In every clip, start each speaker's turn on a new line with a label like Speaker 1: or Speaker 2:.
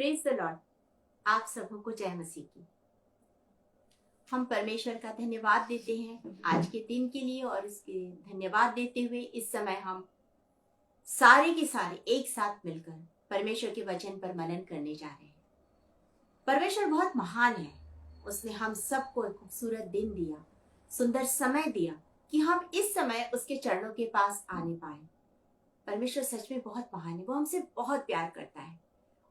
Speaker 1: Praise the Lord. आप सबों को जय मसीह की। हम परमेश्वर का धन्यवाद देते हैं आज के दिन के लिए, और उसके धन्यवाद देते हुए इस समय हम सारे के सारे एक साथ मिलकर परमेश्वर के वचन पर मनन करने जा रहे हैं। परमेश्वर बहुत महान है। उसने हम सबको एक खूबसूरत दिन दिया, सुंदर समय दिया कि हम इस समय उसके चरणों के पास आने पाए। परमेश्वर सच में बहुत महान है। वो हमसे बहुत प्यार करता है।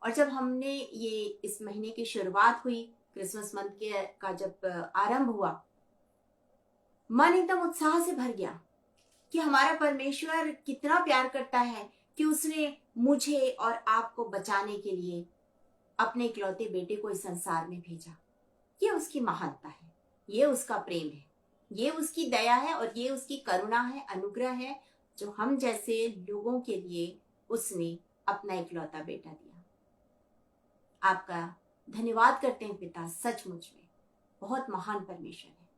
Speaker 1: और जब हमने ये इस महीने की शुरुआत हुई, क्रिसमस मंथ के का जब आरंभ हुआ, मन एकदम उत्साह से भर गया कि हमारा परमेश्वर कितना प्यार करता है कि उसने मुझे और आपको बचाने के लिए अपने इकलौते बेटे को इस संसार में भेजा। ये उसकी महानता है, ये उसका प्रेम है, ये उसकी दया है और ये उसकी करुणा है, अनुग्रह है, जो हम जैसे लोगों के लिए उसने अपना इकलौता बेटा दिया। आपका धन्यवाद करते हैं पिता। सचमुच में बहुत महान परमेश्वर है,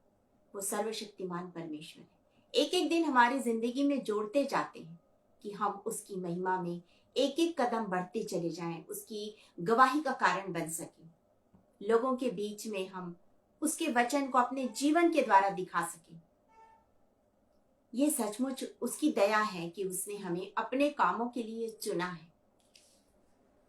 Speaker 1: वो सर्वशक्तिमान परमेश्वर है। एक एक दिन हमारी जिंदगी में जोड़ते जाते हैं कि हम उसकी महिमा में एक एक कदम बढ़ते चले जाएं, उसकी गवाही का कारण बन सकें, लोगों के बीच में हम उसके वचन को अपने जीवन के द्वारा दिखा सकें। ये सचमुच उसकी दया है कि उसने हमें अपने कामों के लिए चुना है।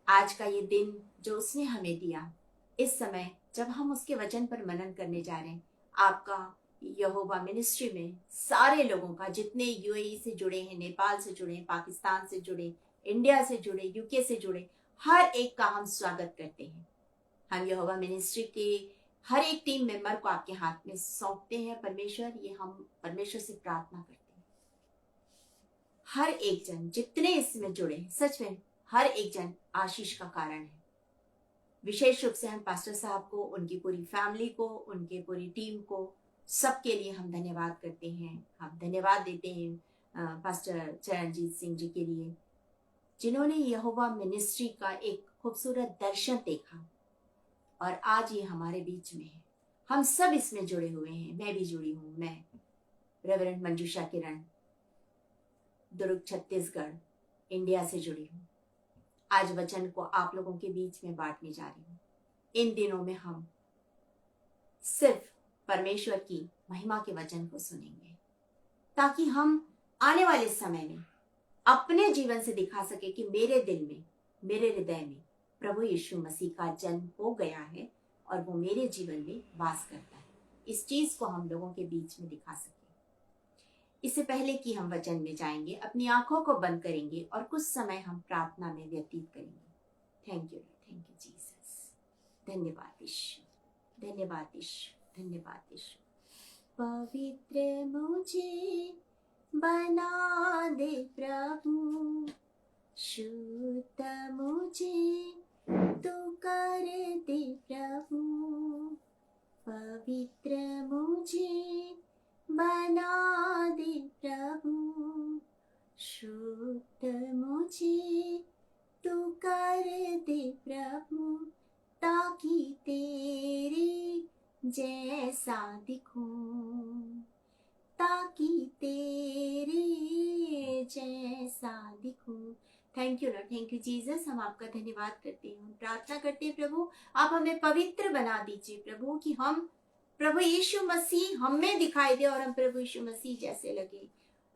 Speaker 1: आज का ये दिन जो उसने हमें दिया, इस समय जब हम उसके वचन पर मनन करने जा रहे हैं, आपका यहोवा मिनिस्ट्री में सारे लोगों का, जितने यूएई से जुड़े हैं, नेपाल से जुड़े हैं, पाकिस्तान से जुड़े, इंडिया से जुड़े, यूके से जुड़े, हर एक का हम स्वागत करते हैं। हम यहोवा मिनिस्ट्री के हर एक टीम मेंबर को आपके हाथ में सौंपते हैं परमेश्वर। ये हम परमेश्वर से प्रार्थना करते हैं, हर एक जन जितने इसमें जुड़े हैं, सच में हर एक जन आशीष का कारण है। विशेष रूप से हम पास्टर साहब को, उनकी पूरी फैमिली को, उनके पूरी टीम को, सबके लिए हम धन्यवाद करते हैं। हम धन्यवाद देते हैं पास्टर चरणजीत सिंह जी के लिए, जिन्होंने यहोवा मिनिस्ट्री का एक खूबसूरत दर्शन देखा और आज ये हमारे बीच में है। हम सब इसमें जुड़े हुए हैं, मैं भी जुड़ी हूँ। मैं रेवरेंड मंजूषा किरण, दुर्ग छत्तीसगढ़, इंडिया से जुड़ी हूँ। आज वचन को आप लोगों के बीच में बांटने जा रही हूँ। इन दिनों में हम सिर्फ परमेश्वर की महिमा के वचन को सुनेंगे, ताकि हम आने वाले समय में अपने जीवन से दिखा सके कि मेरे दिल में, मेरे हृदय में प्रभु यीशु मसीह का जन्म हो गया है और वो मेरे जीवन में वास करता है। इस चीज को हम लोगों के बीच में दिखा सके। इससे पहले कि हम वचन में जाएंगे, अपनी आंखों को बंद करेंगे और कुछ समय हम प्रार्थना में व्यतीत करेंगे। Thank you Jesus. धन्यवाद यीशु, धन्यवाद यीशु, धन्यवाद यीशु। पवित्र मुझे बना दे प्रभु, शुद्ध मुझे तू कर दे प्रभु। पवित्र मुझे बना दे प्रभु, शुद्ध मुझे तू कर दे प्रभु, ताकि तेरे जैसा दिखूं, ताकि तेरे जैसा दिखूं। Thank you Lord, thank you Jesus. हम आपका धन्यवाद करते हैं, हम प्रार्थना करते हैं प्रभु, आप हमें पवित्र बना दीजिए प्रभु, कि हम प्रभु यीशु मसीह हम में दिखाई दे और हम प्रभु यीशु मसीह जैसे लगे,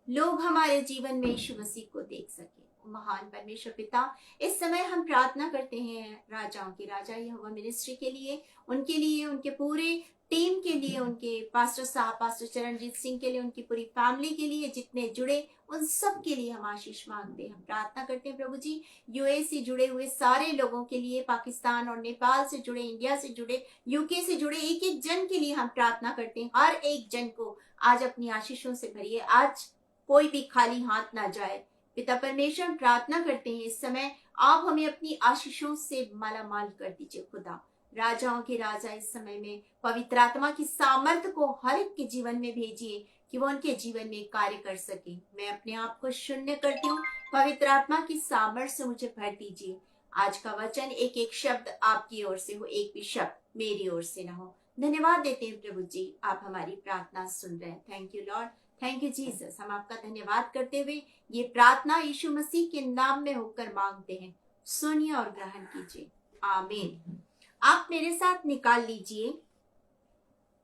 Speaker 1: लोग हमारे जीवन में यीशु मसीह को देख सके। महान परमेश्वर पिता, इस समय हम प्रार्थना करते हैं राजाओं के राजा यहोवा मिनिस्ट्री के लिए, उनके पूरे टीम के लिए, उनके पास्टर साहब, पास्टर चरणजीत सिंह के लिए, उनकी पूरी फैमिली के लिए, जितने जुड़े उन सब के लिए हम आशीष मांगते हैं। हम प्रार्थना करते हैं प्रभु जी, यूएई से जुड़े हुए सारे लोगों के लिए, पाकिस्तान और नेपाल से जुड़े, इंडिया से जुड़े, यूके से जुड़े एक एक जन के लिए हम प्रार्थना करते हैं। हर एक जन को आज अपनी आशीषों से भरिए, आज कोई भी खाली हाथ ना जाए। पिता परमेश्वर, प्रार्थना करते हैं इस समय आप हमें अपनी आशीषों से मालामाल कर दीजिए। खुदा राजाओं के राजा, इस समय में पवित्र आत्मा की सामर्थ्य को हर एक के जीवन में भेजिए कि वो उनके जीवन में कार्य कर सके। मैं अपने आप को शून्य करती हूँ, पवित्र आत्मा की सामर्थ्य से मुझे भर दीजिए। आज का वचन एक एक शब्द आपकी ओर से हो, एक भी शब्द मेरी ओर से ना हो। धन्यवाद देते हैं प्रभु जी, आप हमारी प्रार्थना सुन रहे हैं। Thank you Lord, thank you Jesus. हम आपका धन्यवाद करते हुए ये प्रार्थना यीशु मसीह के नाम में होकर मांगते हैं, सुनिए और ग्रहण कीजिए। आमीन। आप मेरे साथ निकाल लीजिए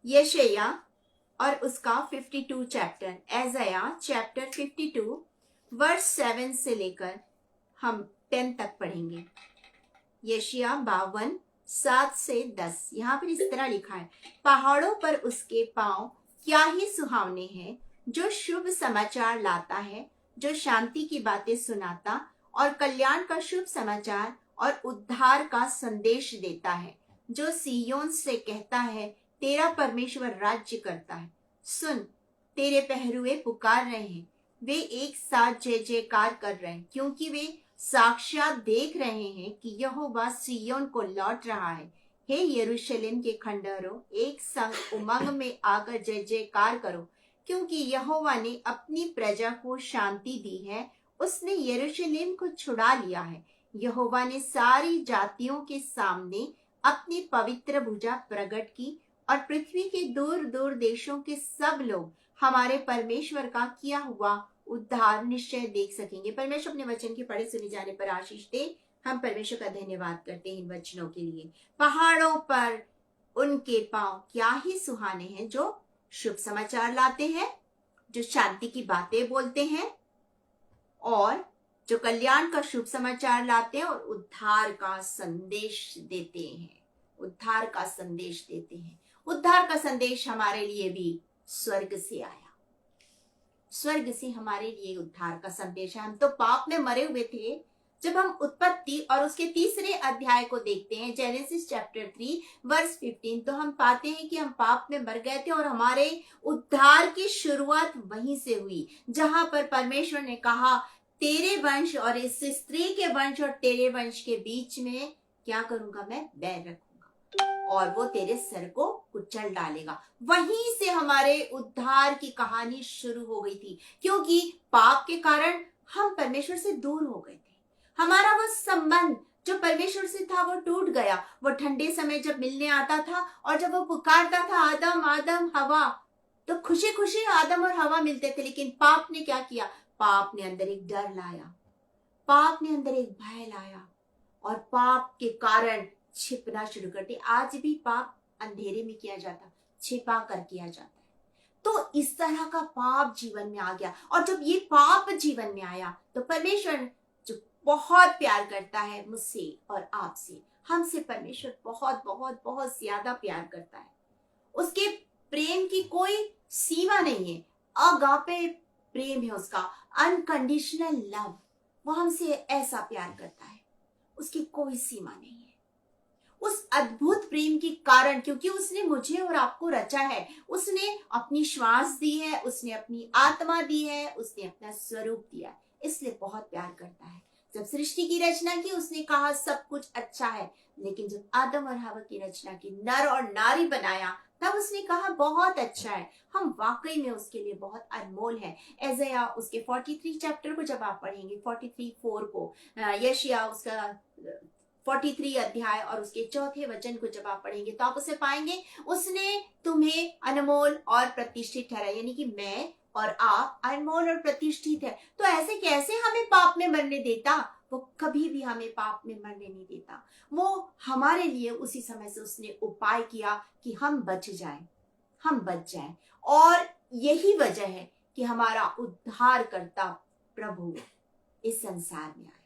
Speaker 1: यशाया और उसका 52 चैप्टर, ऐसाया चैप्टर 52 वर्स 7 से लेकर हम 10 तक पढ़ेंगे। यशाया 52 7 से 10। यहाँ पर इस तरह लिखा है, पहाड़ों पर उसके पांव क्या ही सुहावने हैं, जो शुभ समाचार लाता है, जो शांति की बातें सुनाता और कल्याण का शुभ समाचार और उद्धार का संदेश देता है, जो सिय्योन से कहता है, तेरा परमेश्वर राज्य करता है। सुन, तेरे पहरुए पुकार रहे हैं, वे एक साथ जय जयकार कर रहे हैं, क्योंकि वे साक्षात देख रहे हैं कि यहोवा सिय्योन को लौट रहा है। हे यरूशलेम के खंडहरों, एक संग उमंग में आकर जय जयकार करो, क्योंकि यहोवा ने अपनी प्रजा को शांति दी है, उसने यरूशलेम को छुड़ा लिया है। यहोवा ने सारी जातियों के सामने अपनी पवित्र भुजा प्रकट की और पृथ्वी के दूर दूर देशों के सब लोग हमारे परमेश्वर का किया हुआ उद्धार निश्चय देख सकेंगे। परमेश्वर अपने वचन के पढ़े सुने जाने पर आशीष दे। हम परमेश्वर का धन्यवाद करते हैं इन वचनों के लिए। पहाड़ों पर उनके पांव क्या ही सुहाने हैं, जो शुभ समाचार लाते हैं, जो शांति की बातें बोलते हैं और जो कल्याण का शुभ समाचार लाते हैं और उद्धार का संदेश देते हैं। उद्धार का संदेश देते हैं। उद्धार का संदेश हमारे लिए भी स्वर्ग से आया। स्वर्ग से हमारे लिए उद्धार का संदेश है। हम तो पाप में मरे हुए थे। जब हम उत्पत्ति और उसके तीसरे अध्याय को देखते हैं, जेनेसिस चैप्टर 3 वर्स 15, तो हम पाते हैं कि हम पाप में मर गए थे और हमारे उद्धार की शुरुआत वहीं से हुई, जहां पर परमेश्वर ने कहा, तेरे वंश और इस स्त्री के वंश और तेरे वंश के बीच में क्या करूंगा, मैं बैर रखूंगा और वो तेरे सर को कुचल डालेगा। वहीं से हमारे उद्धार की कहानी शुरू हो गई थी, क्योंकि पाप के कारण हम परमेश्वर से दूर हो गए थे। हमारा वो संबंध जो परमेश्वर से था वो टूट गया। वो ठंडे समय जब मिलने आता था और जब वो पुकारता था, आदम आदम हवा, तो खुशी खुशी आदम और हवा मिलते थे। लेकिन पाप ने क्या किया? पाप ने अंदर एक डर लाया, पाप ने अंदर एक भय लाया और पाप के कारण छिपना शुरू कर दिया। आज भी पाप अंधेरे में किया जाता, छिपा कर किया जाता है। तो इस तरह का पाप जीवन में आ गया और जब ये पाप जीवन में आया तो परमेश्वर जो बहुत प्यार करता है मुझसे और आपसे, हमसे परमेश्वर बहुत बहुत बहुत ज्यादा प्यार करता है। उसके प्रेम की कोई सीमा नहीं है। अगापे प्रेम है उसका, अनकंडीशनल लव। वो हमसे ऐसा प्यार करता है, उसकी कोई सीमा नहीं है। उस अद्भुत प्रेम के कारण, क्योंकि उसने मुझे और आपको रचा है, उसने अपनी श्वास दी है, उसने अपनी आत्मा दी है, उसने अपना स्वरूप दिया है, इसलिए बहुत प्यार करता है। जब सृष्टि की रचना की, उसने कहा सब कुछ अच्छा है। लेकिन जब आदम और हवा की रचना की, नर और नारी बनाया, तब उसने कहा बहुत अच्छा है। हम वाकई में उसके लिए बहुत अनमोल है। ऐसाया उसके 43 चैप्टर को जब आप पढ़ेंगे, 43:4 को, यशाया उसका 43 अध्याय और उसके 4थे वचन को जब आप पढ़ेंगे तो आप उसे पाएंगे, उसने तुम्हें अनमोल और प्रतिष्ठित ठहराया। यानी कि मैं और आप अनमोल और प्रतिष्ठित है। तो ऐसे कैसे हमें पाप में मरने देता? वो कभी भी हमें पाप में मरने नहीं देता। वो हमारे लिए उसी समय से उसने उपाय किया कि हम बच जाएं, हम बच जाएं। और यही वजह है कि हमारा उद्धार करता प्रभु इस संसार में आया।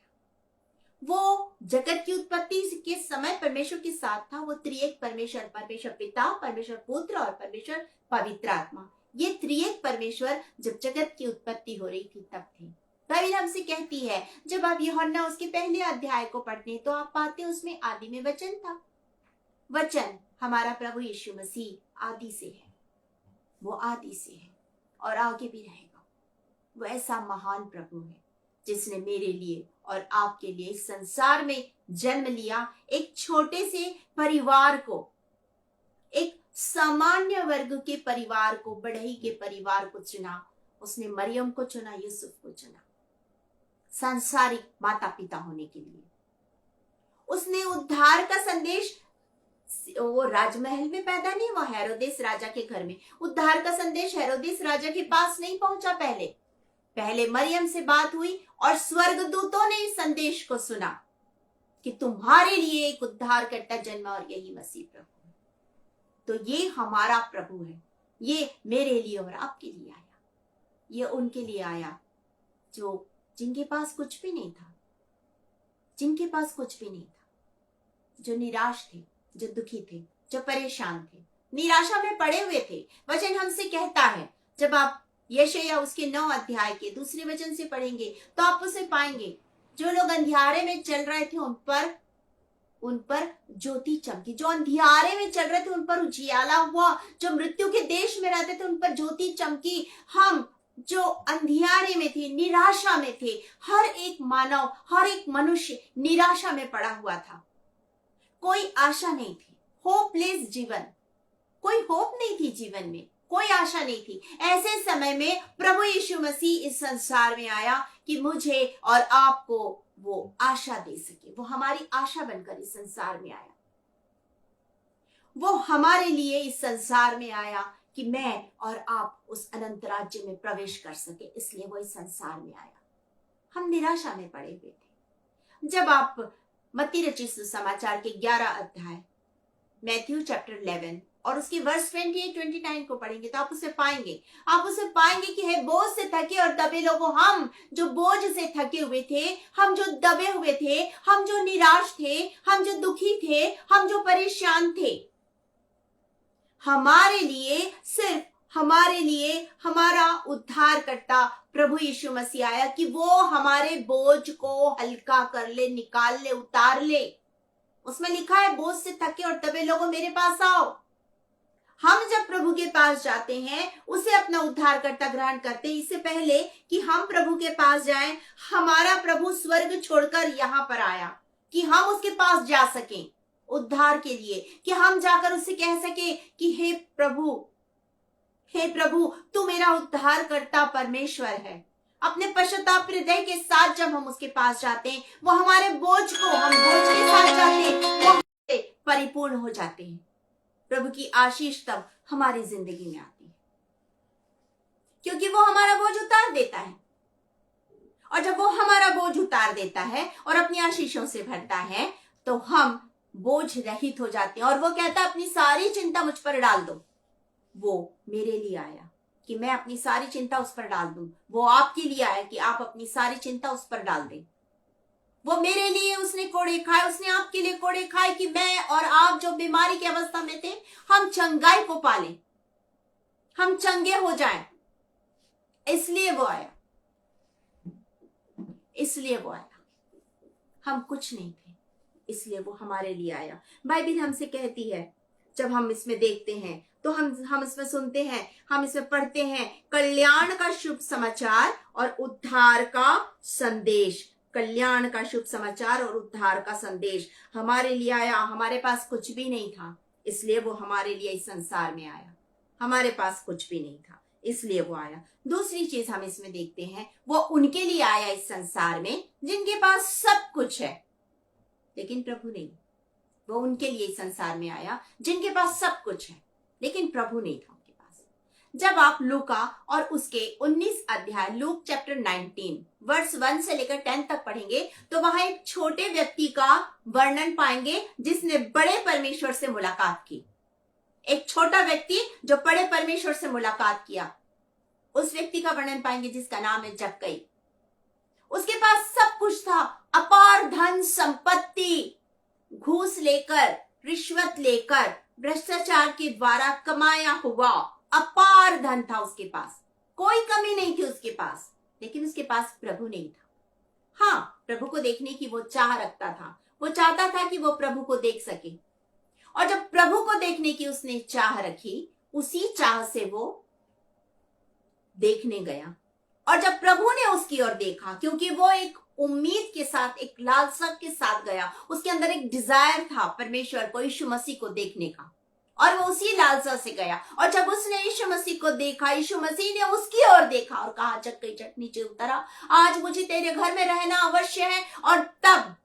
Speaker 1: वो जगत की उत्पत्ति के समय परमेश्वर के साथ था। वो त्रिएक परमेश्वर, परमेश्वर पिता, परमेश्वर पुत्र और परमेश्वर पवित्र आत्मा, ये त्रिएक परमेश्वर जब जगत की उत्पत्ति हो रही थी तब थे। बाइबल हमसे कहती है, जब आप यूहन्ना उसके पहले अध्याय को पढ़ते हैं तो आप पाते हैं उसमें आदि में वचन था। वचन हमारा प्रभु यीशु मसीह आदि से है, वो आदि से है और आगे भी रहेगा। वो ऐसा महान प्रभु है जिसने मेरे लिए और आपके लिए इस संसार में जन्म लिया। एक छोटे से परिवार को, एक सामान्य वर्ग के परिवार को, बढ़ई के परिवार को चुना। उसने मरियम को चुना, यूसुफ को चुना, सांसारिक माता पिता होने के लिए। उसने उद्धार का संदेश, वो राजमहल में पैदा नहीं, वो हेरोदेस राजा के घर में। उद्धार का संदेश हेरोदेस राजा के पास नहीं पहुंचा। पहले मरियम से बात हुई और स्वर्गदूतों ने इस संदेश को सुना कि तुम्हारे लिए एक उद्धारकर्ता जन्मा और यही मसीह प्रभु है। तो ये हमारा प्रभु है, ये मेरे लिए और आपके लिए आया, ये उनके लिए आया जो जिनके पास कुछ भी नहीं था, जिनके पास कुछ भी नहीं था, जो निराश थे, जो दुखी थे, जो परेशान थे, निराशा में पड़े हुए थे। वचन हमसे कहता है, जब आप यशायाह उसके 9 अध्याय के दूसरे वचन से पढ़ेंगे तो आप उसे पाएंगे, जो लोग अंधियारे में चल रहे थे उन पर ज्योति चमकी, जो अंधियारे में चल रहे थे उन पर उजियाला हुआ, जो मृत्यु के देश में रहते थे उन पर ज्योति चमकी। हम जो अंधियारे में थे, निराशा में थे, हर एक मानव, हर एक मनुष्य निराशा में पड़ा हुआ था, कोई आशा नहीं थी, होपलेस जीवन, कोई होप नहीं थी जीवन में, कोई आशा नहीं थी। ऐसे समय में प्रभु यीशु मसीह इस संसार में आया कि मुझे और आपको वो आशा दे सके। वो हमारी आशा बनकर इस संसार में आया, वो हमारे लिए इस संसार में आया कि मैं और आप उस अनंत राज्य में प्रवेश कर सके, इसलिए वो इस संसार में आया। हम निराशा में पड़े हुए थे। जब आप मत्ती रचित सुसमाचार के 11 अध्याय, मैथ्यू चैप्टर 11 और उसके वर्स 28-29 को पढ़ेंगे तो आप उसे पाएंगे कि हे बोझ से थके और दबे लोगों, हम जो बोझ से थके हुए थे, हम जो दबे हुए थे, हम जो निराश थे, हम जो दुखी थे, हम जो परेशान थे, हमारे लिए, सिर्फ हमारे लिए हमारा उद्धारकर्ता प्रभु यीशु मसीह आया कि वो हमारे बोझ को हल्का कर ले, निकाल ले, उतार ले। उसमें लिखा है, बोझ से थके और दबे लोगों मेरे पास आओ। हम जब प्रभु के पास जाते हैं, उसे अपना उद्धारकर्ता ग्रहण करते हैं, इससे पहले कि हम प्रभु के पास जाएं, हमारा प्रभु स्वर्ग छोड़कर यहाँ पर आया कि हम उसके पास जा सकें उद्धार के लिए, कि हम जाकर उससे कह सके कि हे प्रभु तू मेरा उद्धारकर्ता परमेश्वर है। अपने पश्चाताप हृदय के साथ जब हम उसके पास जाते हैं, वो हमारे बोझ को, हम बोझ के साथ जाते हैं, वो हमसे परिपूर्ण हो जाते हैं। प्रभु की आशीष तब हमारी जिंदगी में आती है, क्योंकि वो हमारा बोझ उतार देता है। और जब वो हमारा बोझ उतार देता है और अपनी आशीषों से भरता है, तो हम बोझ रहित हो जाते हैं। और वो कहता है, अपनी सारी चिंता मुझ पर डाल दो। वो मेरे लिए आया कि मैं अपनी सारी चिंता उस पर डाल दूं। वो आपके लिए आया कि आप अपनी सारी चिंता उस पर डाल दें। वो मेरे लिए उसने कोड़े खाए, उसने आपके लिए कोड़े खाए कि मैं और आप जो बीमारी की अवस्था में थे, हम चंगाई को पालें, हम चंगे हो जाएं। इसलिए वो आया, इसलिए वो आया। हम कुछ नहीं थे, इसलिए वो हमारे लिए आया। बाइबल हमसे कहती है, जब हम इसमें देखते हैं तो हम इसमें सुनते हैं, हम इसमें पढ़ते हैं, कल्याण का शुभ समाचार और उद्धार का संदेश। कल्याण का शुभ समाचार और उद्धार का संदेश हमारे लिए आया। हमारे पास कुछ भी नहीं था, इसलिए वो हमारे लिए इस संसार में आया। हमारे पास कुछ भी नहीं था, इसलिए वो आया। दूसरी चीज हम इसमें देखते हैं, वो उनके लिए आया इस संसार में जिनके पास सब कुछ है, लेकिन प्रभु नहीं। वो उनके लिए इस संसार में आया जिनके पास सब कुछ है, लेकिन प्रभु नहीं था उनके पास। जब आप लूका और उसके 19 अध्याय, लूक चैप्टर 19 वर्स 1 से लेकर 10 तक पढ़ेंगे तो वहां एक छोटे व्यक्ति का वर्णन पाएंगे जिसने बड़े परमेश्वर से मुलाकात की। एक छोटा व्यक्ति जो बड़े परमेश्वर से मुलाकात किया, उस व्यक्ति का वर्णन पाएंगे जिसका नाम है जक्कई। उसके पास सब कुछ था, अपार धन संपत्ति, घूस लेकर, रिश्वत लेकर, भ्रष्टाचार के द्वारा कमाया हुआ अपार धन था उसके पास, कोई कमी नहीं थी उसके पास, लेकिन उसके पास प्रभु नहीं था। हाँ, प्रभु को देखने की वो चाह रखता था, वो चाहता था कि वो प्रभु को देख सके। और जब प्रभु को देखने की उसने चाह रखी, उसी चाह से वो देखने गया। और जब प्रभु ने उसकी ओर देखा, क्योंकि वो एक उम्मीद के साथ, एक लालसा के साथ गया, उसके अंदर एक डिजायर था परमेश्वर को, यीशु मसीह को देखने का, और वो उसी लालसा से गया। और जब उसने यीशु मसीह को देखा, यीशु मसीह ने उसकी ओर देखा और कहा, जक्कई झट नीचे उतरा, आज मुझे तेरे घर में रहना अवश्य है। और तब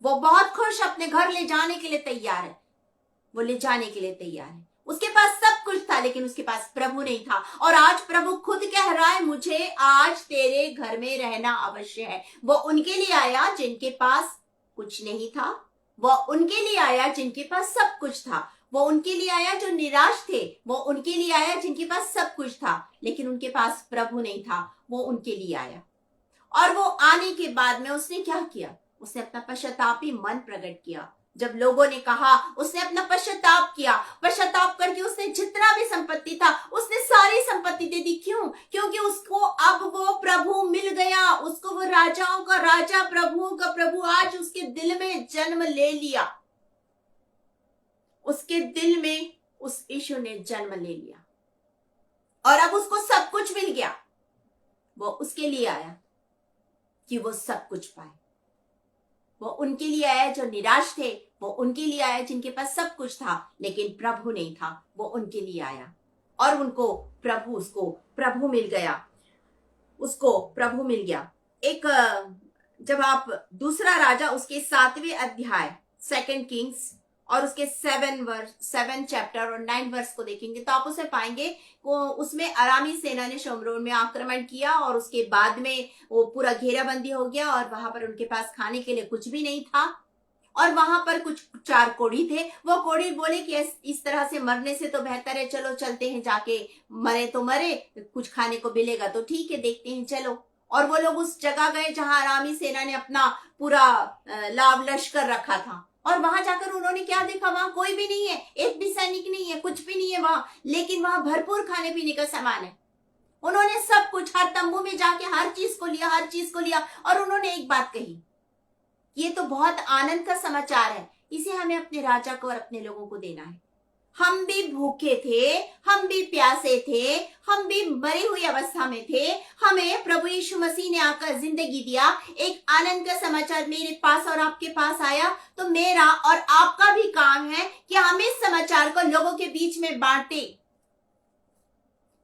Speaker 1: वो बहुत खुश अपने घर ले जाने के लिए तैयार है, वो ले जाने के लिए तैयार है। उसके पास सब कुछ था, लेकिन उसके पास प्रभु नहीं था। और आज प्रभु खुद कह रहा है, मुझे आज तेरे घर में रहना अवश्य है। वो उनके लिए आया जिनके पास कुछ नहीं था, वो उनके लिए आया जिनके पास सब कुछ था, वो उनके लिए आया जो निराश थे, वो उनके लिए आया जिनके पास सब कुछ था, लेकिन उनके पास प्रभु नहीं था। वो उनके लिए आया। और वो आने के बाद में उसने क्या किया? उसने अपना पश्चातापी मन प्रकट किया। जब लोगों ने कहा, उसने अपना पश्चाताप किया। पश्चाताप करके उसने जितना भी संपत्ति था उसने सारी संपत्ति दे दी। क्यों? क्योंकि उसको अब वो प्रभु मिल गया। उसको वो राजाओं का राजा, प्रभुओं का प्रभु आज उसके दिल में जन्म ले लिया। उसके दिल में उस यीशु ने जन्म ले लिया और अब उसको सब कुछ मिल गया। वो उसके लिए आया कि वो सब कुछ पाए। वो उनके लिए आया जो निराश थे, वो उनके लिए आया जिनके पास सब कुछ था लेकिन प्रभु नहीं था। वो उनके लिए आया और उसको प्रभु मिल गया। उसको प्रभु मिल गया। एक जब आप दूसरा राजा उसके 7वें अध्याय 2 किंग्स और उसके 7 चैप्टर और 9 वर्स को देखेंगे तो आप उसे पाएंगे उसमें अरामी सेना ने शोमरोन में आक्रमण किया और उसके बाद में वो पूरा घेराबंदी हो गया और वहां पर उनके पास खाने के लिए कुछ भी नहीं था। और वहां पर कुछ 4 कोढ़ी थे। वो कोढ़ी बोले कि इस तरह से मरने से तो बेहतर है, चलो चलते हैं, जाके मरे तो मरे, कुछ खाने को मिलेगा तो ठीक है, देखते हैं, चलो। और वो लोग उस जगह गए जहां अरामी सेना ने अपना पूरा लाव लश्कर रखा था। और वहां जाकर उन्होंने क्या देखा? वहां कोई भी नहीं है, एक भी सैनिक नहीं है, कुछ भी नहीं है वहां, लेकिन वहां भरपूर खाने पीने का सामान है। उन्होंने सब कुछ, हर तंबू में जाके हर चीज को लिया और उन्होंने एक बात कही, ये तो बहुत आनंद का समाचार है, इसे हमें अपने राजा को और अपने लोगों को देना है। हम भी भूखे थे, हम भी प्यासे थे, हम भी मरी हुई अवस्था में थे, हमें प्रभु यीशु मसीह ने आकर जिंदगी दिया। एक आनंद का समाचार मेरे पास और आपके पास आया, तो मेरा और आपका भी काम है कि हम इस समाचार को लोगों के बीच में बांटे।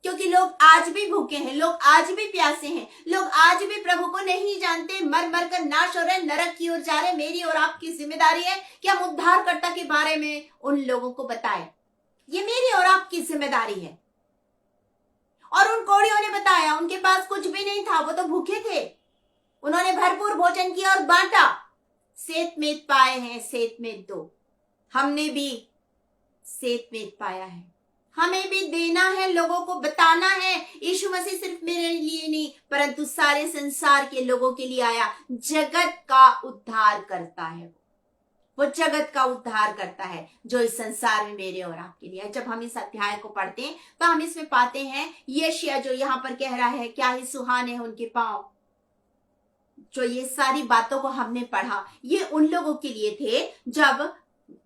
Speaker 1: क्योंकि लोग आज भी भूखे हैं, लोग आज भी प्यासे हैं, लोग आज भी प्रभु को नहीं जानते, मर मर कर नाश हो रहे, नरक की ओर जा रहे। मेरी और आपकी जिम्मेदारी है कि हम उद्धारकर्ता के बारे में उन लोगों को बताएं। ये मेरी और आपकी जिम्मेदारी है। और उन कोढ़ियों ने बताया, उनके पास कुछ भी नहीं था, वो तो भूखे थे, उन्होंने भरपूर भोजन किया और बांटा। सेत मेत पाए हैं, सेत मेत दो। हमने भी सेत मेत पाया है, हमें भी देना है, लोगों को बताना है। यीशु मसीह सिर्फ मेरे लिए नहीं परंतु सारे संसार के लोगों के लिए आया। जगत का उद्धार करता है, वो जगत का उद्धार करता है जो इस संसार में मेरे और आपके लिए है। जब हम इस अध्याय को पढ़ते हैं तो हम इसमें पाते हैं यशायाह जो यहाँ पर कह रहा है, क्या ही सुहाने हैं उनके पांव। जो ये सारी बातों को हमने पढ़ा, ये उन लोगों के लिए थे जब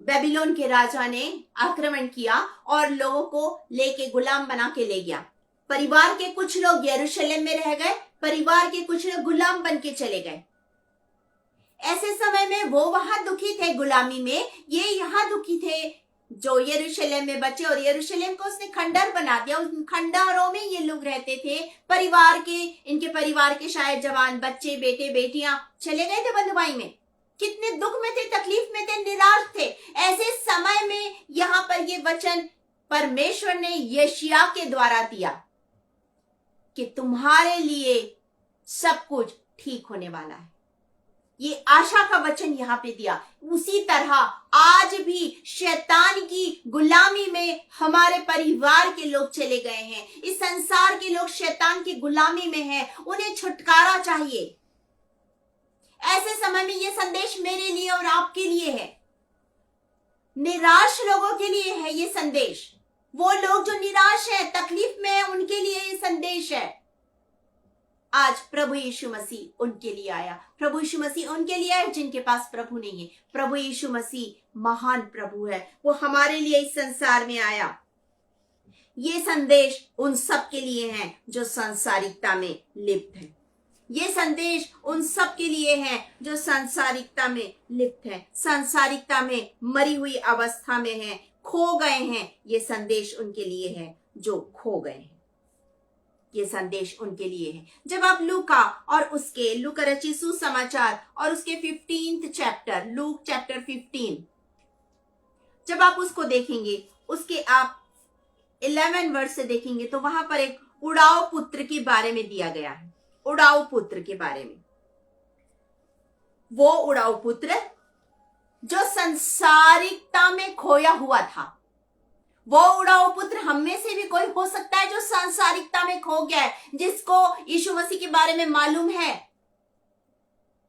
Speaker 1: बेबीलोन के राजा ने आक्रमण किया और लोगों को लेके गुलाम बना के ले गया। परिवार के कुछ लोग यरूशलेम में रह गए, परिवार के कुछ लोग गुलाम बन के चले गए। ऐसे समय में वो वहां दुखी थे गुलामी में, ये यहाँ दुखी थे जो यरूशलेम में बचे। और यरूशलेम को उसने खंडर बना दिया, उन खंडरों में ये लोग रहते थे। परिवार के, इनके परिवार के शायद जवान बच्चे, बेटे बेटियां चले गए थे बंधुआई में, कितने दुख में थे, तकलीफ में थे, निराश थे। ऐसे समय में यहाँ पर ये वचन परमेश्वर ने यशायाह के द्वारा दिया कि तुम्हारे लिए सब कुछ ठीक होने वाला है। ये आशा का वचन यहाँ पे दिया। उसी तरह आज भी शैतान की गुलामी में हमारे परिवार के लोग चले गए हैं। इस संसार के लोग शैतान की गुलामी में हैं, उन्हें छुटकारा चाहिए। ऐसे समय में ये संदेश मेरे लिए और आपके लिए है, निराश लोगों के लिए है ये संदेश। वो लोग जो निराश है, तकलीफ में है, उनके लिए ये संदेश है। आज प्रभु यीशु मसीह उनके लिए आया। प्रभु यीशु मसीह उनके लिए आया जिनके पास प्रभु नहीं है। प्रभु यीशु मसीह महान प्रभु है, वो हमारे लिए इस संसार में आया। ये संदेश उन सब के लिए है जो सांसारिकता में लिप्त है। ये संदेश उन सब के लिए है जो सांसारिकता में लिप्त है, सांसारिकता में मरी हुई अवस्था में है, खो गए हैं। ये संदेश उनके लिए है जो खो गए हैं। ये संदेश उनके लिए है। जब आप लूका और उसके लूका रचित सुसमाचार और उसके 15th चैप्टर, लूक चैप्टर 15, जब आप उसको देखेंगे, उसके आप 11 वर्ष से देखेंगे तो वहां पर एक उड़ाऊ पुत्र के बारे में दिया गया है। उड़ाऊ पुत्र के बारे में, वो उड़ाऊ पुत्र जो संसारिकता में खोया हुआ था। वो उड़ाऊ पुत्र हम में से भी कोई हो सकता है जो सांसारिकता में खो गया है, जिसको यीशु मसीह के बारे में मालूम है।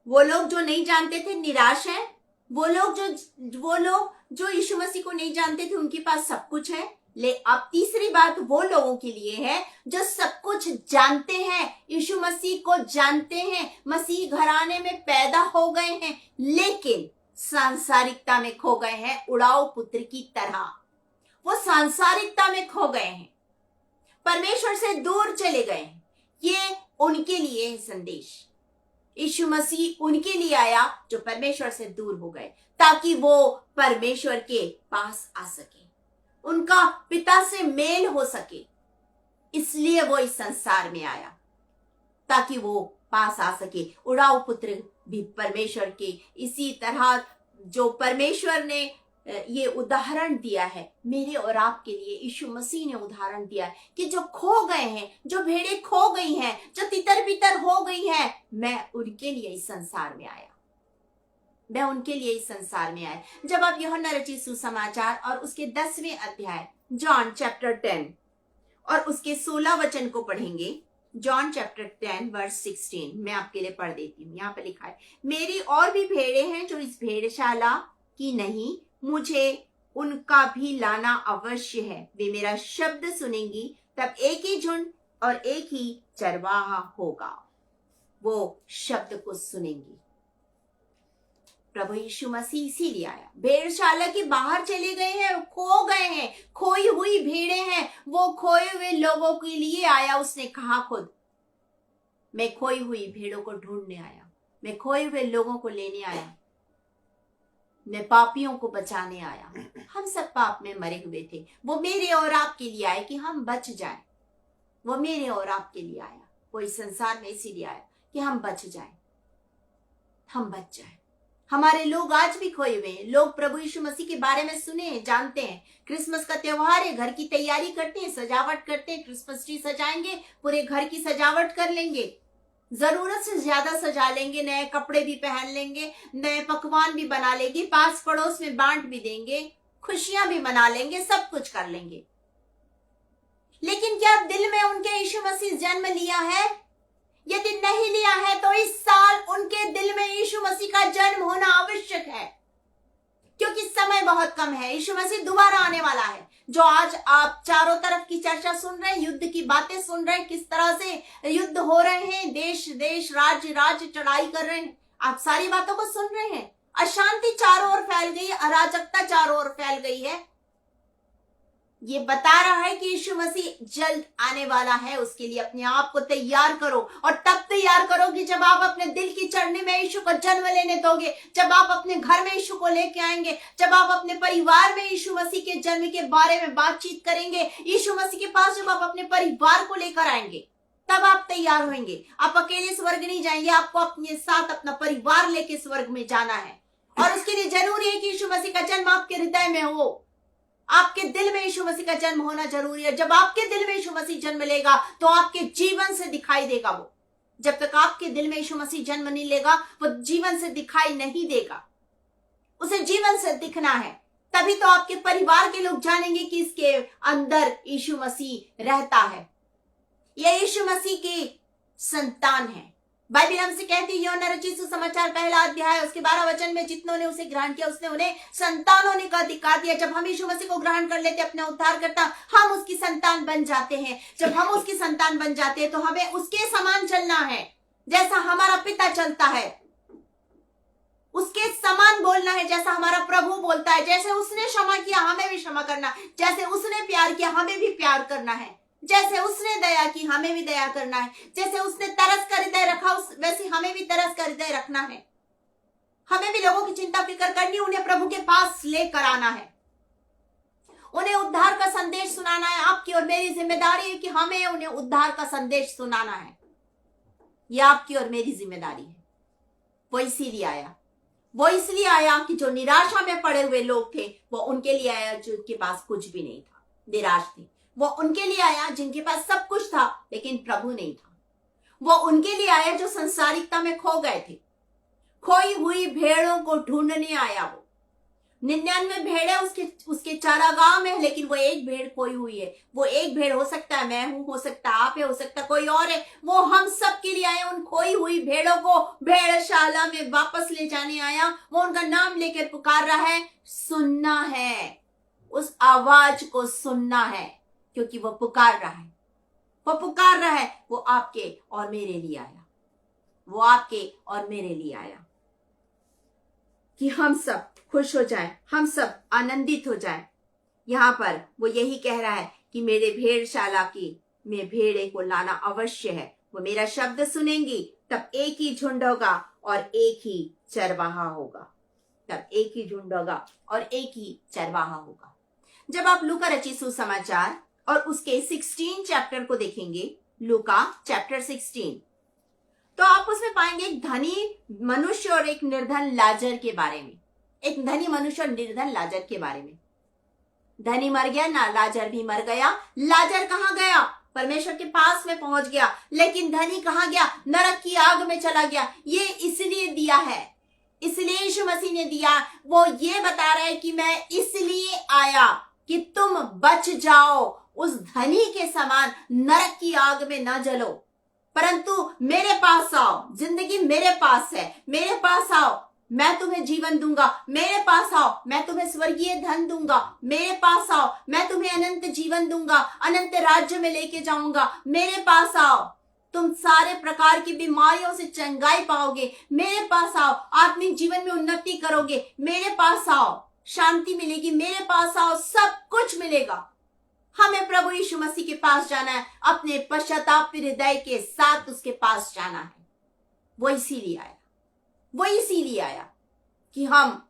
Speaker 1: वो लोग जो नहीं जानते थे निराश हैं। वो लोग जो यीशु मसीह को नहीं जानते थे उनके पास सब कुछ है। ले अब तीसरी बात वो लोगों के लिए है जो सब कुछ जानते हैं, यीशु मसीह को जानते हैं, मसीह घराने में पैदा हो गए हैं, लेकिन सांसारिकता में खो गए हैं। उड़ाऊ पुत्र की तरह वो सांसारिकता में खो गए हैं, परमेश्वर से दूर चले गए हैं। ये उनके लिए है संदेश। यीशु मसीह उनके लिए आया जो परमेश्वर से दूर हो गए, ताकि वो परमेश्वर के पास आ सके, उनका पिता से मेल हो सके। इसलिए वो इस संसार में आया ताकि वो पास आ सके। उड़ाऊ पुत्र भी परमेश्वर के इसी तरह, जो परमेश्वर ने ये उदाहरण दिया है मेरे और आपके लिए, यीशु मसीह ने उदाहरण दिया है कि जो खो गए हैं, जो भेड़ें खो गई हैं, जो तितर बितर हो गई हैं, मैं उनके लिए इस संसार में आया। मैं उनके लिए इस संसार में आया। जब आप यूहन्ना रचित सुसमाचार और उसके 10वें अध्याय जॉन चैप्टर 10 और उसके 16 वचन को पढ़ेंगे, जॉन चैप्टर 10 वर्स 16, मैं आपके लिए पढ़ देती हूँ। यहाँ पे लिखा है, मेरी और भी भेड़ें हैं जो इस भेड़शाला की नहीं, मुझे उनका भी लाना अवश्य है। वे मेरा शब्द सुनेंगी, तब एक ही झुंड और एक ही चरवाहा होगा। वो शब्द को सुनेंगी। प्रभु यीशु मसीह इसीलिए आया। भेड़शाला के बाहर चले गए हैं, खो गए हैं, खोई हुई भेड़ें हैं, वो खोए हुए लोगों के लिए आया। उसने कहा खुद, मैं खोई हुई भेड़ों को ढूंढने आया, मैं खोए हुए लोगों को लेने आया, मैं पापियों को बचाने आया। हम सब पाप में मरे हुए थे। वो मेरे और आपके लिए आए कि हम बच जाएं। वो मेरे और आपके लिए आया। वो इस संसार में इसीलिए आया कि हम बच जाएं, हम बच जाएं। हमारे लोग आज भी खोए हुए हैं। लोग प्रभु यीशु मसीह के बारे में सुने हैं, जानते हैं। क्रिसमस का त्योहार है, घर की तैयारी करते हैं, सजावट करते हैं, क्रिसमस ट्री सजाएंगे, पूरे घर की सजावट कर लेंगे, जरूरत से ज्यादा सजा लेंगे, नए कपड़े भी पहन लेंगे, नए पकवान भी बना लेंगे, पास पड़ोस में बांट भी देंगे, खुशियां भी मना लेंगे, सब कुछ कर लेंगे। लेकिन क्या दिल में उनके यीशु मसीह जन्म लिया है? यदि नहीं लिया है तो इस साल उनके दिल में यीशु मसीह का जन्म होना आवश्यक है, क्योंकि समय बहुत कम है। यीशु मसीह दोबारा आने वाला है। जो आज आप चारों तरफ की चर्चा सुन रहे हैं, युद्ध की बातें सुन रहे हैं, किस तरह से युद्ध हो रहे हैं, देश देश राज्य राज्य चढ़ाई कर रहे हैं, आप सारी बातों को सुन रहे हैं। अशांति चारों ओर फैल गई है, अराजकता चारों ओर फैल गई है। ये बता रहा है कि यीशु मसीह जल्द आने वाला है। उसके लिए अपने आप को तैयार करो, और तब तैयार करोगे जब आप अपने दिल की चढ़ने में यीशु को जन्म लेने दोगे, जब आप अपने घर में यीशु को लेके आएंगे, जब आप अपने परिवार में यीशु मसीह के जन्म के बारे में बातचीत करेंगे, यीशु मसीह के पास जब आप अपने परिवार को लेकर आएंगे, तब आप तैयार होंगे। आप अकेले स्वर्ग नहीं जाएंगे, आपको अपने साथ अपना परिवार लेके स्वर्ग में जाना है। और उसके लिए जरूरी है कि यीशु मसीह का जन्म आपके हृदय में हो, आपके दिल में यीशु मसीह का जन्म होना जरूरी है। जब आपके दिल में यीशु मसीह जन्म लेगा तो आपके जीवन से दिखाई देगा वो। जब तक आपके दिल में यीशु मसीह जन्म नहीं लेगा, वो जीवन से दिखाई नहीं देगा। उसे जीवन से दिखना है, तभी तो आपके परिवार के लोग जानेंगे कि इसके अंदर यीशु मसीह रहता है, यह यीशु मसीह की संतान है। बाइबल हमसे कहती है, यूहन्ना रचित सुसमाचार 1 अध्याय उसके 12 वचन में, जितनों ने उसे ग्रहण किया उसने उन्हें संतान होने का अधिकार दिया। जब हम यीशु मसीह को ग्रहण कर लेते अपने उद्धार करता, हम उसकी संतान बन जाते हैं। जब हम उसकी संतान बन जाते हैं तो हमें उसके समान चलना है, जैसा हमारा पिता चलता है। उसके समान बोलना है, जैसा हमारा प्रभु बोलता है। जैसे उसने क्षमा किया हमें भी क्षमा करना, जैसे उसने प्यार किया हमें भी प्यार करना है, जैसे उसने दया की हमें भी दया करना है, जैसे उसने तरस का हृदय रखा वैसे हमें भी तरस का हृदय रखना है। हमें भी लोगों की चिंता फिक्र करनी, उन्हें प्रभु के पास लेकर आना है, उन्हें उद्धार का संदेश सुनाना है। आपकी और मेरी जिम्मेदारी है कि हमें उन्हें उद्धार का संदेश सुनाना है। यह आपकी और मेरी जिम्मेदारी है। वो इसीलिए आया, वो इसलिए आया कि जो निराशा में पड़े हुए लोग थे वो उनके लिए आया, जो उनके पास कुछ भी नहीं था, निराश थे। वो उनके लिए आया जिनके पास सब कुछ था लेकिन प्रभु नहीं था। वो उनके लिए आया जो संसारिकता में खो गए थे। खोई हुई भेड़ों को ढूंढने आया। वो 99 भेड़ है उसके चारागाह में, लेकिन वो एक भेड़ खोई हुई है। वो एक भेड़ हो सकता है मैं हूं, हो सकता है आप है, हो सकता है कोई और है। वो हम सब के लिए आया। उन खोई हुई भेड़ों को भेड़शाला में वापस ले जाने आया। वो उनका नाम लेकर पुकार रहा है। सुनना है, उस आवाज को सुनना है, क्योंकि वो पुकार रहा है। वो पुकार रहा है। वो आपके और मेरे लिए आया। वो आपके और मेरे लिए आया कि हम सब खुश हो जाएं, हम सब आनंदित हो जाएं। यहां पर वो यही कह रहा है कि मेरे भेड़शाला की में भेड़े को लाना अवश्य है। वो मेरा शब्द सुनेंगी, तब एक ही झुंड होगा और एक ही चरवाहा होगा। तब एक ही झुंड होगा और एक ही चरवाहा होगा। जब आप लूका रचित सुसमाचार और उसके 16 चैप्टर को देखेंगे, लूका चैप्टर 16, तो आप उसमें पाएंगे एक धनी मनुष्य और एक निर्धन लाजर के बारे में। एक धनी मनुष्य और निर्धन लाजर के बारे में। धनी मर गया ना, लाजर भी मर गया। लाजर कहां गया? परमेश्वर के पास में पहुंच गया। लेकिन धनी कहां गया? नरक की आग में चला गया। ये इसलिए दिया है, इसलिए यीशु मसीह ने दिया। वो ये बता रहा है कि मैं इसलिए आया कि तुम बच जाओ, उस धनी के समान नरक की आग में न जलो, परंतु मेरे पास आओ। जिंदगी मेरे पास है, मेरे पास आओ, मैं तुम्हें जीवन दूंगा। मेरे पास आओ, मैं तुम्हें स्वर्गीय धन दूंगा। मेरे पास आओ, मैं तुम्हें अनंत जीवन दूंगा, अनंत राज्य में लेके जाऊंगा। मेरे पास आओ, तुम सारे प्रकार की बीमारियों से चंगाई पाओगे। मेरे पास आओ, आत्मिक जीवन में उन्नति करोगे। मेरे पास आओ, शांति मिलेगी। मेरे पास आओ, सब कुछ मिलेगा। हमें प्रभु यीशु मसीह के पास जाना है, अपने पश्चाताप हृदय के साथ उसके पास जाना है। वो इसीलिए आया, वो इसीलिए आया कि हम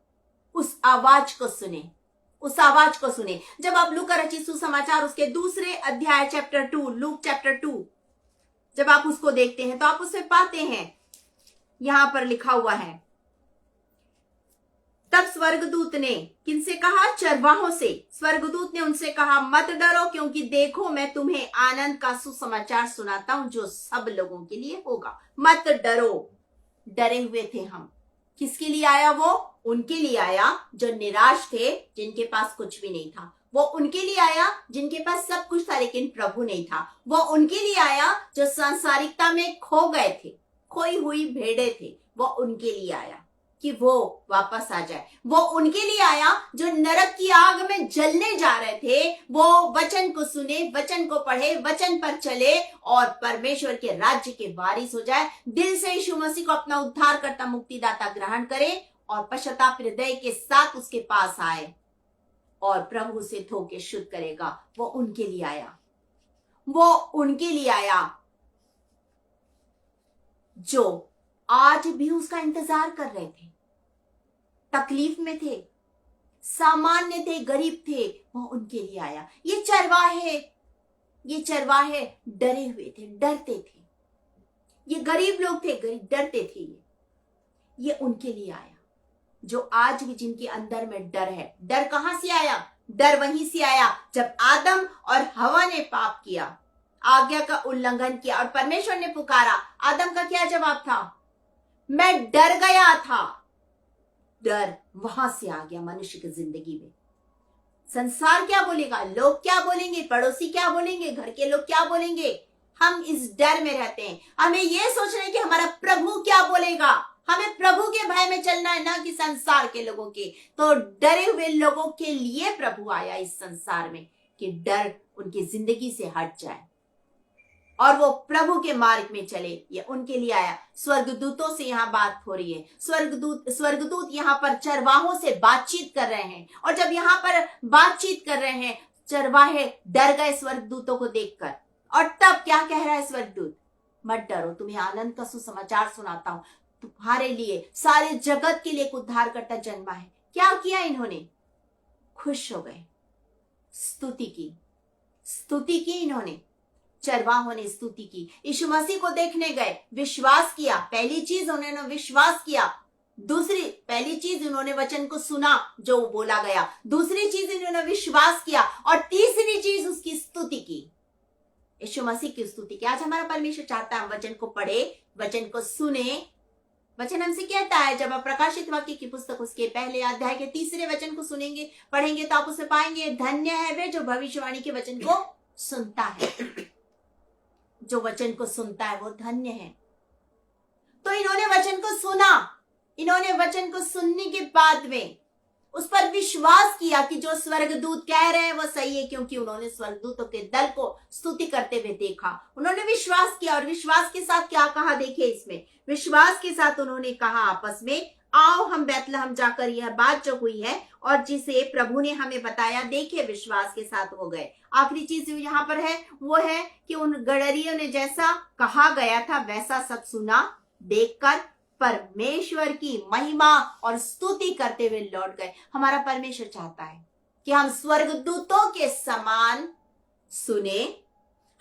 Speaker 1: उस आवाज को सुने, उस आवाज को सुने। जब आप लूका रचित सुसमाचार उसके दूसरे अध्याय चैप्टर 2, लूक चैप्टर 2, जब आप उसको देखते हैं तो आप उसमें पाते हैं, यहां पर लिखा हुआ है, तब स्वर्गदूत ने किनसे कहा? चरवाहों से। स्वर्गदूत ने उनसे कहा, मत डरो, क्योंकि देखो मैं तुम्हें आनंद का सुसमाचार सुनाता हूं जो सब लोगों के लिए होगा। मत डरो। डरे हुए थे हम। किसके लिए आया? वो उनके लिए आया जो निराश थे, जिनके पास कुछ भी नहीं था। वो उनके लिए आया जिनके पास सब कुछ था लेकिन प्रभु नहीं था। वो उनके लिए आया जो सांसारिकता में खो गए थे, खोई हुई भेड़े थे। वो उनके लिए आया कि वो वापस आ जाए। वो उनके लिए आया जो नरक की आग में जलने जा रहे थे। वो वचन को सुने, वचन को पढ़े, वचन पर चले और परमेश्वर के राज्य के वारिस हो जाए। दिल से यीशु मसीह को अपना उद्धारकर्ता मुक्तिदाता ग्रहण करे और पश्चाताप हृदय के साथ उसके पास आए और प्रभु से धो के शुद्ध करेगा। वो उनके लिए आया, वो उनके लिए आया जो आज भी उसका इंतजार कर रहे थे, तकलीफ में थे, सामान्य थे, गरीब थे। वो उनके लिए आया। ये चरवाहे डरे हुए थे, डरते थे। ये गरीब लोग थे, गरीब डरते थे। ये उनके लिए आया जो आज भी जिनके अंदर में डर है। डर कहां से आया? डर वहीं से आया जब आदम और हवा ने पाप किया, आज्ञा का उल्लंघन किया और परमेश्वर ने पुकारा। आदम का क्या जवाब था? मैं डर गया था। डर वहां से आ गया मनुष्य की जिंदगी में। संसार क्या बोलेगा, लोग क्या बोलेंगे, पड़ोसी क्या बोलेंगे, घर के लोग क्या बोलेंगे, हम इस डर में रहते हैं। हमें यह सोचना है कि हमारा प्रभु क्या बोलेगा। हमें प्रभु के भय में चलना है, ना कि संसार के लोगों के। तो डरे हुए लोगों के लिए प्रभु आया इस संसार में कि डर उनकी जिंदगी से हट जाए और वो प्रभु के मार्ग में चले। ये उनके लिए आया। स्वर्गदूतों से यहाँ बात हो रही है। स्वर्गदूत यहाँ पर चरवाहों से बातचीत कर रहे हैं और जब यहाँ पर बातचीत कर रहे हैं, चरवाहे डर गए स्वर्गदूतों को देखकर। और तब क्या कह रहा है स्वर्गदूत? मत डरो, तुम्हें आनंद का सुसमाचार सुनाता हूं। तुम्हारे लिए, सारे जगत के लिए एक उद्धारकर्ता जन्मा है। क्या किया इन्होंने? खुश हो गए, स्तुति की इन्होंने। चरवाहों ने स्तुति की, यीशु मसीह को देखने गए, विश्वास किया। पहली चीज उन्होंने विश्वास किया दूसरी पहली चीज उन्होंने वचन को सुना जो बोला गया, दूसरी चीज उन्होंने विश्वास किया, और तीसरी चीज उसकी स्तुति की, यीशु मसीह की स्तुति की। आज हमारा परमेश्वर चाहता है हम वचन को पढ़े, वचन को सुने। वचन हमसे कहता है, जब आप प्रकाशित वाक्य की पुस्तक उसके पहले अध्याय के 3 वचन को सुनेंगे, पढ़ेंगे, तो आप उसे पाएंगे, धन्य है वे जो भविष्यवाणी के वचन को सुनता है। जो वचन को सुनता है वो धन्य है। तो इन्होंने वचन को सुना, इन्होंने वचन को सुनने के बाद में उस पर विश्वास किया कि जो स्वर्गदूत कह रहे हैं वो सही है, क्योंकि उन्होंने स्वर्गदूतों के दल को स्तुति करते हुए देखा। उन्होंने विश्वास किया, और विश्वास के साथ क्या कहा, देखिए इसमें विश्वास के साथ उन्होंने कहा आपस में, आओ हम बैतलहम जाकर यह बात जो हुई है और जिसे प्रभु ने हमें बताया देखिए। विश्वास के साथ हो गए। आखिरी चीज यहाँ पर है वो है कि उन गडरियों ने जैसा कहा गया था वैसा सब सुना, देखकर परमेश्वर की महिमा और स्तुति करते हुए लौट गए। हमारा परमेश्वर चाहता है कि हम स्वर्गदूतों के समान सुने,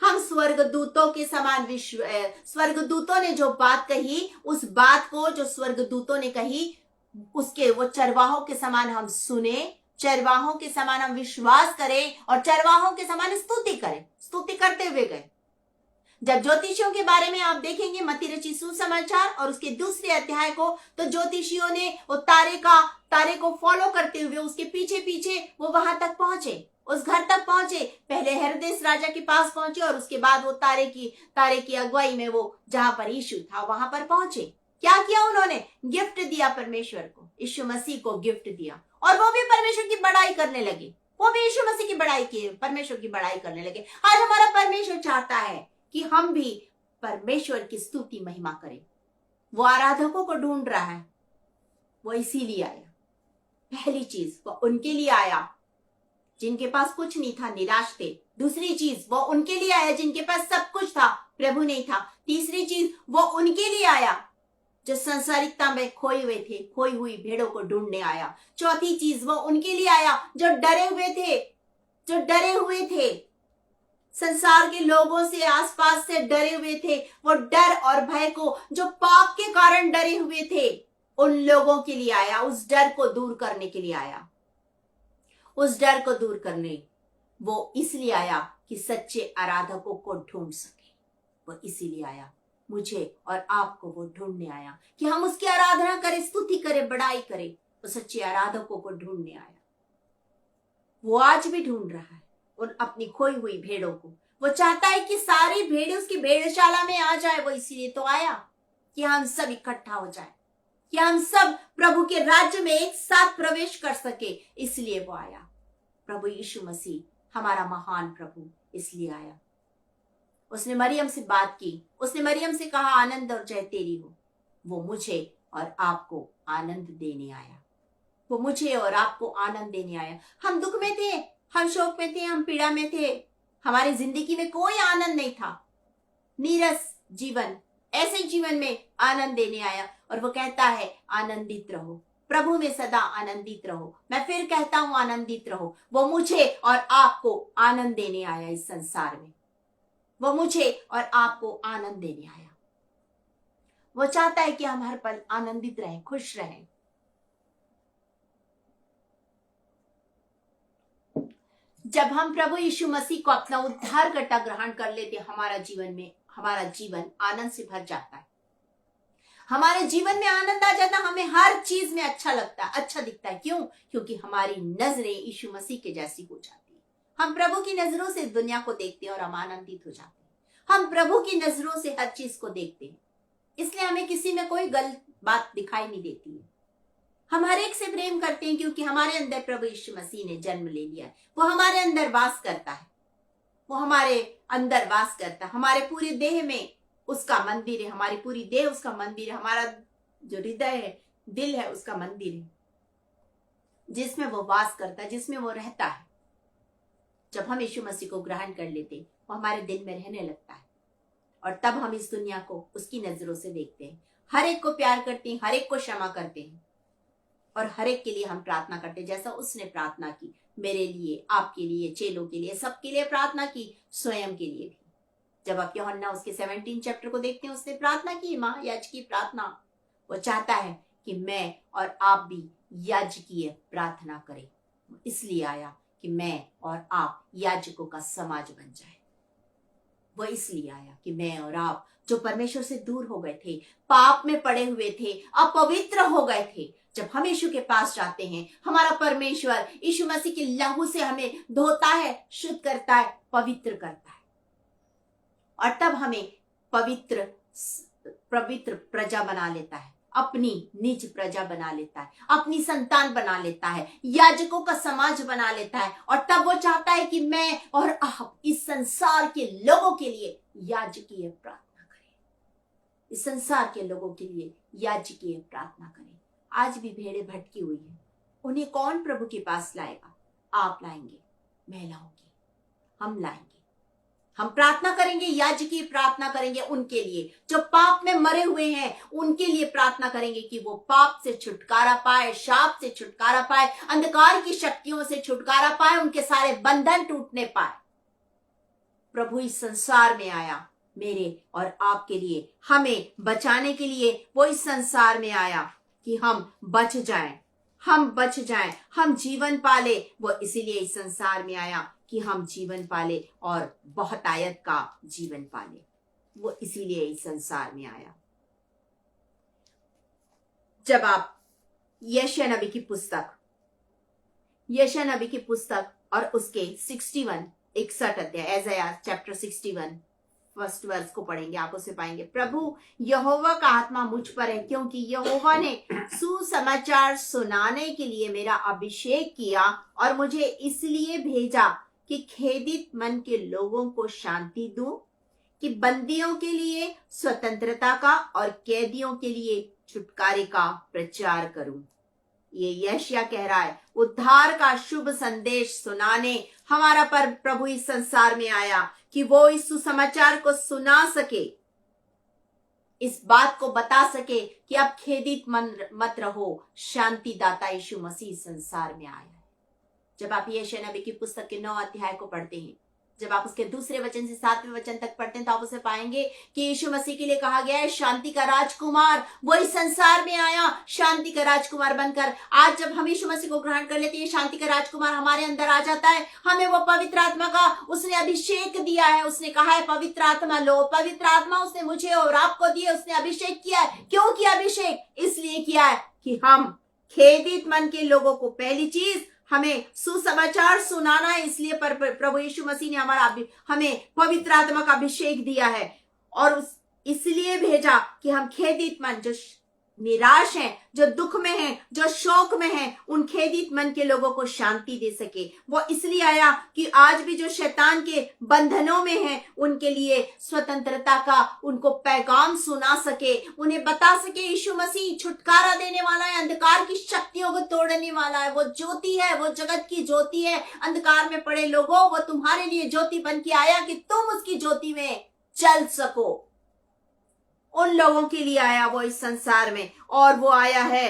Speaker 1: हम स्वर्गदूतों के समान स्वर्गदूतों ने जो बात कही, उस बात को जो स्वर्गदूतों ने कही उसके वो चरवाहों के समान हम सुने, चरवाहों के समान हम विश्वास करें, और चरवाहों के समान स्तुति करें। स्तुति करते हुए गए। जब ज्योतिषियों के बारे में आप देखेंगे मत्ती रचित सुसमाचार और उसके 2 अध्याय को, तो ज्योतिषियों ने वो तारे को फॉलो करते हुए उसके पीछे पीछे वो वहां तक पहुंचे, उस घर तक पहुंचे। पहले हेरोदेस राजा के पास पहुंचे, और उसके बाद वो तारे की अगुवाई में वो जहां पर यीशु था वहां पर पहुंचे। क्या किया उन्होंने? गिफ्ट दिया परमेश्वर को, यीशु मसीह को गिफ्ट दिया, और वो भी परमेश्वर की बड़ाई करने लगे। वो भी यीशु मसीह की बड़ाई की, परमेश्वर की बड़ाई करने लगे। आज हमारा परमेश्वर चाहता है कि हम भी परमेश्वर की स्तुति महिमा करें। वो आराधकों को ढूंढ रहा है, वो इसीलिए आया। पहली चीज वो उनके लिए आया जिनके पास कुछ नहीं था, निराश थे। दूसरी चीज वो उनके लिए आया जिनके पास सब कुछ था, प्रभु नहीं था। तीसरी चीज वो उनके लिए आया जो संसारिकता में खोए हुए थे, खोई हुई भेड़ों को ढूंढने आया। चौथी चीज वो उनके लिए आया जो डरे हुए थे, संसार के लोगों से, आसपास से डरे हुए थे। वो डर और भय को, जो पाप के कारण डरे हुए थे, उन लोगों के लिए आया। उस डर को दूर करने के लिए आया। उस डर को दूर करने वो इसलिए आया कि सच्चे आराधकों को ढूंढ सके। वो इसीलिए आया, मुझे और आपको वो ढूंढने आया कि हम उसकी आराधना करें, स्तुति करें, बड़ाई करें। वो सच्चे आराधकों को ढूंढने आया। वो आज भी ढूंढ रहा है उन अपनी खोई हुई भेड़ों को। वो चाहता है कि सारी भेड़ें उसकी भेड़शाला में आ जाए। वो इसीलिए तो आया कि हम सब इकट्ठा हो जाए, कि हम सब प्रभु के राज्य में एक साथ प्रवेश कर सके। इसलिए वो आया। प्रभु यीशु मसीह हमारा महान प्रभु इसलिए आया। उसने मरियम से बात की, उसने मरियम से कहा आनंद और जय तेरी हो। वो मुझे और आपको आनंद देने आया। वो मुझे और आपको आनंद देने आया। हम दुख में थे, हम शोक में थे, हम पीड़ा में थे, हमारी जिंदगी में कोई आनंद नहीं था, नीरस जीवन, ऐसे जीवन में आनंद देने आया। और वो कहता है आनंदित रहो, प्रभु में सदा आनंदित रहो। मैं फिर कहता हूं आनंदित रहो। वो मुझे और आपको आनंद देने आया इस संसार में। वो मुझे और आपको आनंद देने आया। वो चाहता है कि हम हर पल आनंदित रहें, खुश रहें। जब हम प्रभु यीशु मसीह को अपना उद्धारकर्ता ग्रहण कर लेते, हमारा जीवन आनंद से भर जाता है। हमारे जीवन में आनंद आ जाता है। हमें हर चीज में अच्छा लगता है, अच्छा दिखता है। क्यों? क्योंकि हमारी नजरें यीशु मसीह के जैसी हो जाती है। हम प्रभु की नजरों से दुनिया को देखते हैं और हम आनंदित हो जाते हैं। हम प्रभु की नजरों से हर चीज को देखते हैं, इसलिए हमें किसी में कोई गलत बात दिखाई नहीं देती है। हम हर एक से प्रेम करते हैं क्योंकि हमारे अंदर प्रभु यीशु मसीह ने जन्म ले लिया है। वो हमारे अंदर वास करता है, वो हमारे अंदर वास करता है। हमारे पूरे देह में उसका मंदिर है, हमारी पूरी देह उसका मंदिर है। हमारा जो हृदय है, दिल है, उसका मंदिर है, जिसमें वो वास करता है, जिसमें वो रहता है। जब हम यीशु मसीह को ग्रहण कर लेते, वो हमारे दिल में रहने लगता है, और तब हम इस दुनिया को उसकी नजरों से देखते हैं। हर एक को प्यार करते हैं, हर एक को क्षमा करते हैं, और हर एक के लिए हम प्रार्थना करते हैं, जैसा उसने प्रार्थना की मेरे लिए, आपके लिए, चेलों के लिए, सबके लिए प्रार्थना की, स्वयं के लिए भी। जब आप यूहन्ना उसके 17 चैप्टर को देखते हैं, उसने प्रार्थना की, महायाजक की प्रार्थना। वो चाहता है कि मैं और आप भी याजकीय प्रार्थना करें। इसलिए आया कि मैं और आप याजकों का समाज बन जाए। वो इसलिए आया कि मैं और आप जो परमेश्वर से दूर हो गए थे, पाप में पड़े हुए थे, अपवित्र हो गए थे, जब हम यीशु के पास जाते हैं, हमारा परमेश्वर यीशु मसीह के लहू से हमें धोता है, शुद्ध करता है, पवित्र करता है, और तब हमें पवित्र पवित्र प्रजा बना लेता है, अपनी निज प्रजा बना लेता है, अपनी संतान बना लेता है, याजकों का समाज बना लेता है। और तब वो चाहता है कि मैं और आप इस संसार के लोगों के लिए याजकीय प्रार्थना करें, इस संसार के लोगों के लिए याजकीय प्रार्थना करें। आज भी भेड़ें भटकी हुई है, उन्हें कौन प्रभु के पास लाएगा? आप लाएंगे, मैं लाऊंगी, हम लाएंगे। हम प्रार्थना करेंगे, याजकीय प्रार्थना करेंगे उनके लिए जो पाप में मरे हुए हैं, उनके लिए प्रार्थना करेंगे कि वो पाप से छुटकारा पाए, शाप से छुटकारा पाए, अंधकार की शक्तियों से छुटकारा पाए, उनके सारे बंधन टूटने पाए। प्रभु इस संसार में आया मेरे और आपके लिए, हमें बचाने के लिए वो इस संसार में आया कि हम बच जाएं, हम बच जाएं, हम जीवन पाले। वो इसीलिए इस संसार में आया कि हम जीवन पाले और बहुत आयत का जीवन पाले। वो इसीलिए इस संसार में आया। जब आप यशायाह नबी की पुस्तक और उसके 61 अध्याय, यशायाह चैप्टर 61 फर्स्ट वर्स को पढ़ेंगे, आप उसे पाएंगे, प्रभु यहोवा का आत्मा मुझ पर है, क्योंकि यहोवा ने सुसमाचार सुनाने के लिए मेरा अभिषेक किया और मुझे इसलिए भेजा कि खेदित मन के लोगों को शांति दूं, कि बंदियों के लिए स्वतंत्रता का और कैदियों के लिए छुटकारे का प्रचार करूं। ये यशायाह कह रहा है, उद्धार का शुभ संदेश सुनाने हमारा पर प्रभु इस संसार में आया कि वो इस सुसमाचार को सुना सके, इस बात को बता सके कि आप खेदित मत रहो, शांति दाता यीशु मसीह संसार में आया है। जब आप यशायाह नबी की पुस्तक के 9 अध्याय को पढ़ते हैं, जब आप उसके 2 वचन से 7वें वचन तक पढ़ते हैं, तो आप उसे पाएंगे कि यीशु मसीह के लिए कहा गया है शांति का राजकुमार। वो इस संसार में आया शांति का राजकुमार बनकर। आज जब हम यीशु मसीह को ग्रहण कर लेते हैं, शांति का राजकुमार हमारे अंदर आ जाता है। हमें वो पवित्र आत्मा का उसने अभिषेक दिया है। उसने कहा है पवित्र आत्मा लो, पवित्र आत्मा उसने मुझे और आपको दिया, उसने अभिषेक किया है। क्यों किया अभिषेक? इसलिए किया है कि हम खेदित मन के लोगों को, पहली चीज हमें सुसमाचार सुनाना है, इसलिए प्रभु यीशु मसीह ने हमें पवित्र आत्मा का अभिषेक दिया है और इसलिए भेजा कि हम खेदित मन, जो निराश हैं, जो दुख में हैं, जो शोक में हैं, उन खेदित मन के लोगों को शांति दे सके। वो इसलिए आया कि आज भी जो शैतान के बंधनों में हैं, उनके लिए स्वतंत्रता का उनको पैगाम सुना सके, उन्हें बता सके यीशु मसीह छुटकारा देने वाला है, अंधकार की शक्तियों को तोड़ने वाला है। वो ज्योति है, वो जगत की ज्योति है। अंधकार में पड़े लोगों, वो तुम्हारे लिए ज्योति बन के आया कि तुम उसकी ज्योति में चल सको। उन लोगों के लिए आया वो इस संसार में, और वो आया है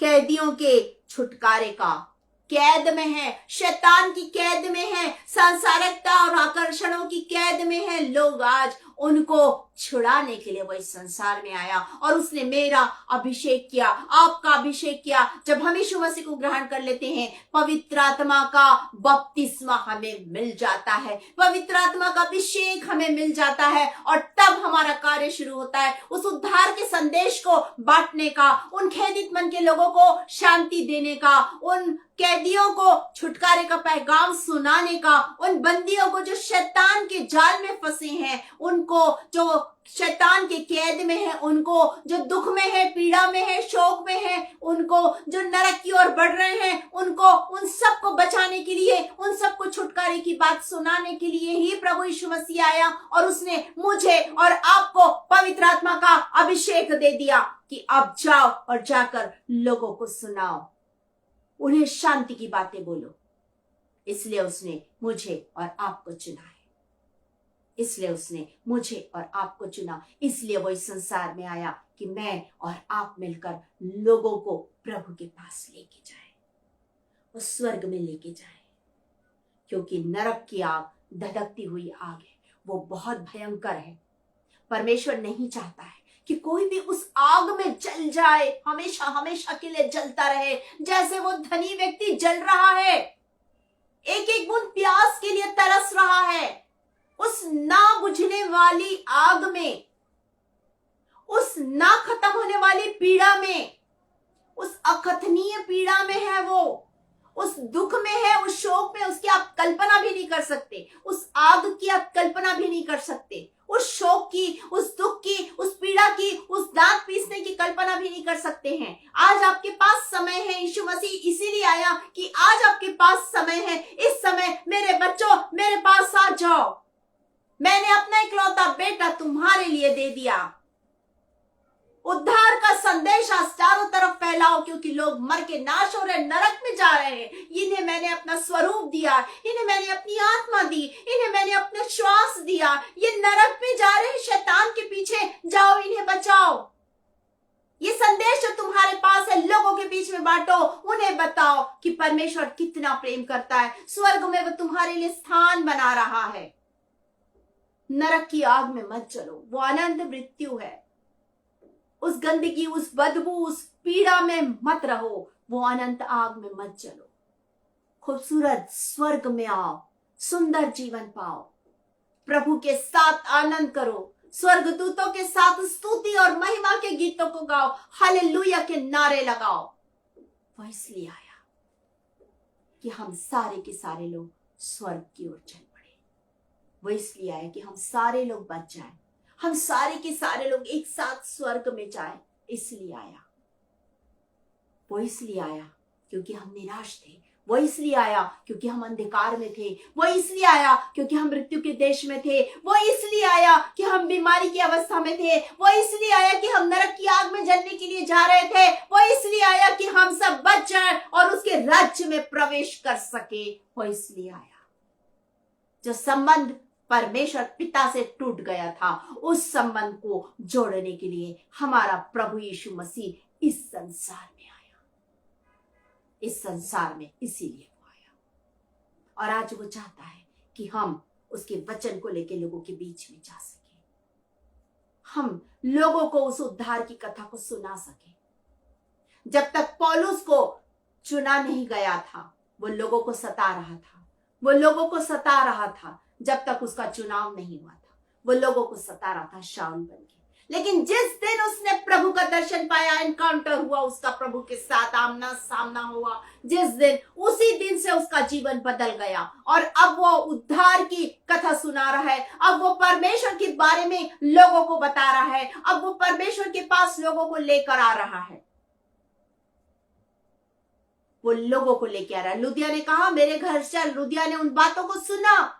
Speaker 1: कैदियों के छुटकारे का। कैद में है, शैतान की कैद में है, सांसारिकता और आकर्षणों की कैद में है लोग। आज उनको छुड़ाने के लिए वो इस संसार में आया और उसने मेरा अभिषेक किया, आपका अभिषेक किया। जब हम यीशु मसीह को ग्रहण कर लेते हैं, पवित्र आत्मा का बपतिस्मा हमें मिल जाता है, पवित्र आत्मा का अभिषेक हमें मिल जाता है, और तब हमारा कार्य शुरू होता है उस उद्धार के संदेश को बांटने का, उन खेदित मन के लोगों को शांति देने का, उन कैदियों को छुटकारे का पैगाम सुनाने का, उन बंदियों को जो शैतान के जाल में फंसे हैं, उनको जो शैतान के कैद में है, उनको जो दुख में है, पीड़ा में है, शोक में है, उनको जो नरक की ओर बढ़ रहे हैं, उनको, उन सबको बचाने के लिए, उन सबको छुटकारे की बात सुनाने के लिए ही प्रभु यीशु मसीह आया। और उसने मुझे और आपको पवित्र आत्मा का अभिषेक दे दिया कि अब जाओ और जाकर लोगों को सुनाओ, उन्हें शांति की बातें बोलो। इसलिए उसने मुझे और आपको चुना है, इसलिए उसने मुझे और आपको चुना। इसलिए वो इस संसार में आया कि मैं और आप मिलकर लोगों को प्रभु के पास लेके जाए, वो स्वर्ग में लेके जाए। क्योंकि नरक की आग, धधकती हुई आग है, वो बहुत भयंकर है। परमेश्वर नहीं चाहता है कि कोई भी उस आग में जल जाए, हमेशा हमेशा के लिए जलता रहे, जैसे वो धनी व्यक्ति जल रहा है, एक एक बूंद प्यास के लिए तरस रहा है, उस ना बुझने वाली आग में, उस ना खत्म होने वाली पीड़ा में, उस अकथनीय पीड़ा में है वो, उस दुख में है, उस शोक में, उसकी आप कल्पना भी नहीं कर सकते, उस आग की आप कल्पना भी नहीं कर सकते, उस शोक की, उस दुख की, उस पीड़ा की, उस दांत पीसने की कल्पना भी नहीं कर सकते हैं। आज आपके पास समय है, यीशु मसीह इसीलिए आया कि आज आपके पास समय है। इस समय मेरे बच्चों मेरे पास आ जाओ, मैंने अपना इकलौता बेटा तुम्हारे लिए दे दिया। उद्धार का संदेश आज चारों तरफ फैलाओ, क्योंकि लोग मर के नाश हो रहे, नरक में जा रहे हैं। इन्हें मैंने अपना स्वरूप दिया, इन्हें मैंने अपनी आत्मा दी, इन्हें मैंने अपना श्वास दिया, ये नरक में जा रहे हैं शैतान के पीछे, जाओ इन्हें बचाओ। ये संदेश जो तुम्हारे पास है लोगों के बीच में बांटो, उन्हें बताओ कि परमेश्वर कितना प्रेम करता है, स्वर्ग में वो तुम्हारे लिए स्थान बना रहा है। नरक की आग में मत चलो, वो अनंत मृत्यु है। उस गंदगी, उस बदबू, उस पीड़ा में मत रहो, वो अनंत आग में मत चलो। खूबसूरत स्वर्ग में आओ, सुंदर जीवन पाओ, प्रभु के साथ आनंद करो, स्वर्गदूतों के साथ स्तुति और महिमा के गीतों को गाओ, हालेलुया के नारे लगाओ। वो इसलिए आया कि हम सारे के सारे लोग स्वर्ग की ओर चल पड़े। वो इसलिए आया कि हम सारे लोग बच जाएं, हम सारे के सारे लोग एक साथ स्वर्ग में जाएं। इसलिए आया। वो इसलिए आया क्योंकि हम निराश थे, वो इसलिए आया क्योंकि हम अंधकार में थे, वो इसलिए आया क्योंकि हम मृत्यु के देश में थे, वो इसलिए आया कि हम बीमारी की अवस्था में थे, वो इसलिए आया कि हम नरक की आग में जलने के लिए जा रहे थे, वो इसलिए आया कि हम सब बच जाएं और उसके राज्य में प्रवेश कर सके। वो इसलिए आया। जो संबंध परमेश्वर पिता से टूट गया था, उस संबंध को जोड़ने के लिए हमारा प्रभु यीशु मसीह इस संसार में आया। इस संसार में इसीलिए वो आया। और आज वो चाहता है कि हम उसके वचन को लेकर लोगों के बीच में जा सके, हम लोगों को उस उद्धार की कथा को सुना सके। जब तक पौलुस को चुना नहीं गया था, वो लोगों को सता रहा था, वो लोगों को सता रहा था। जब तक उसका चुनाव नहीं हुआ था, वो लोगों को सता रहा था शाऊल बन के। लेकिन जिस दिन उसने प्रभु का दर्शन पाया, एनकाउंटर हुआ उसका प्रभु के साथ, आमना सामना हुआ, जिस दिन, उसी दिन से उसका जीवन बदल गया। और अब वो उद्धार की कथा सुना रहा है, अब वो परमेश्वर के बारे में लोगों को बता रहा है, अब वो परमेश्वर के पास लोगों को लेकर आ रहा है। वो लोगों को लेकर आ रहा है। लुदिया ने कहा मेरे घर चल, लुदिया ने उन बातों को सुना,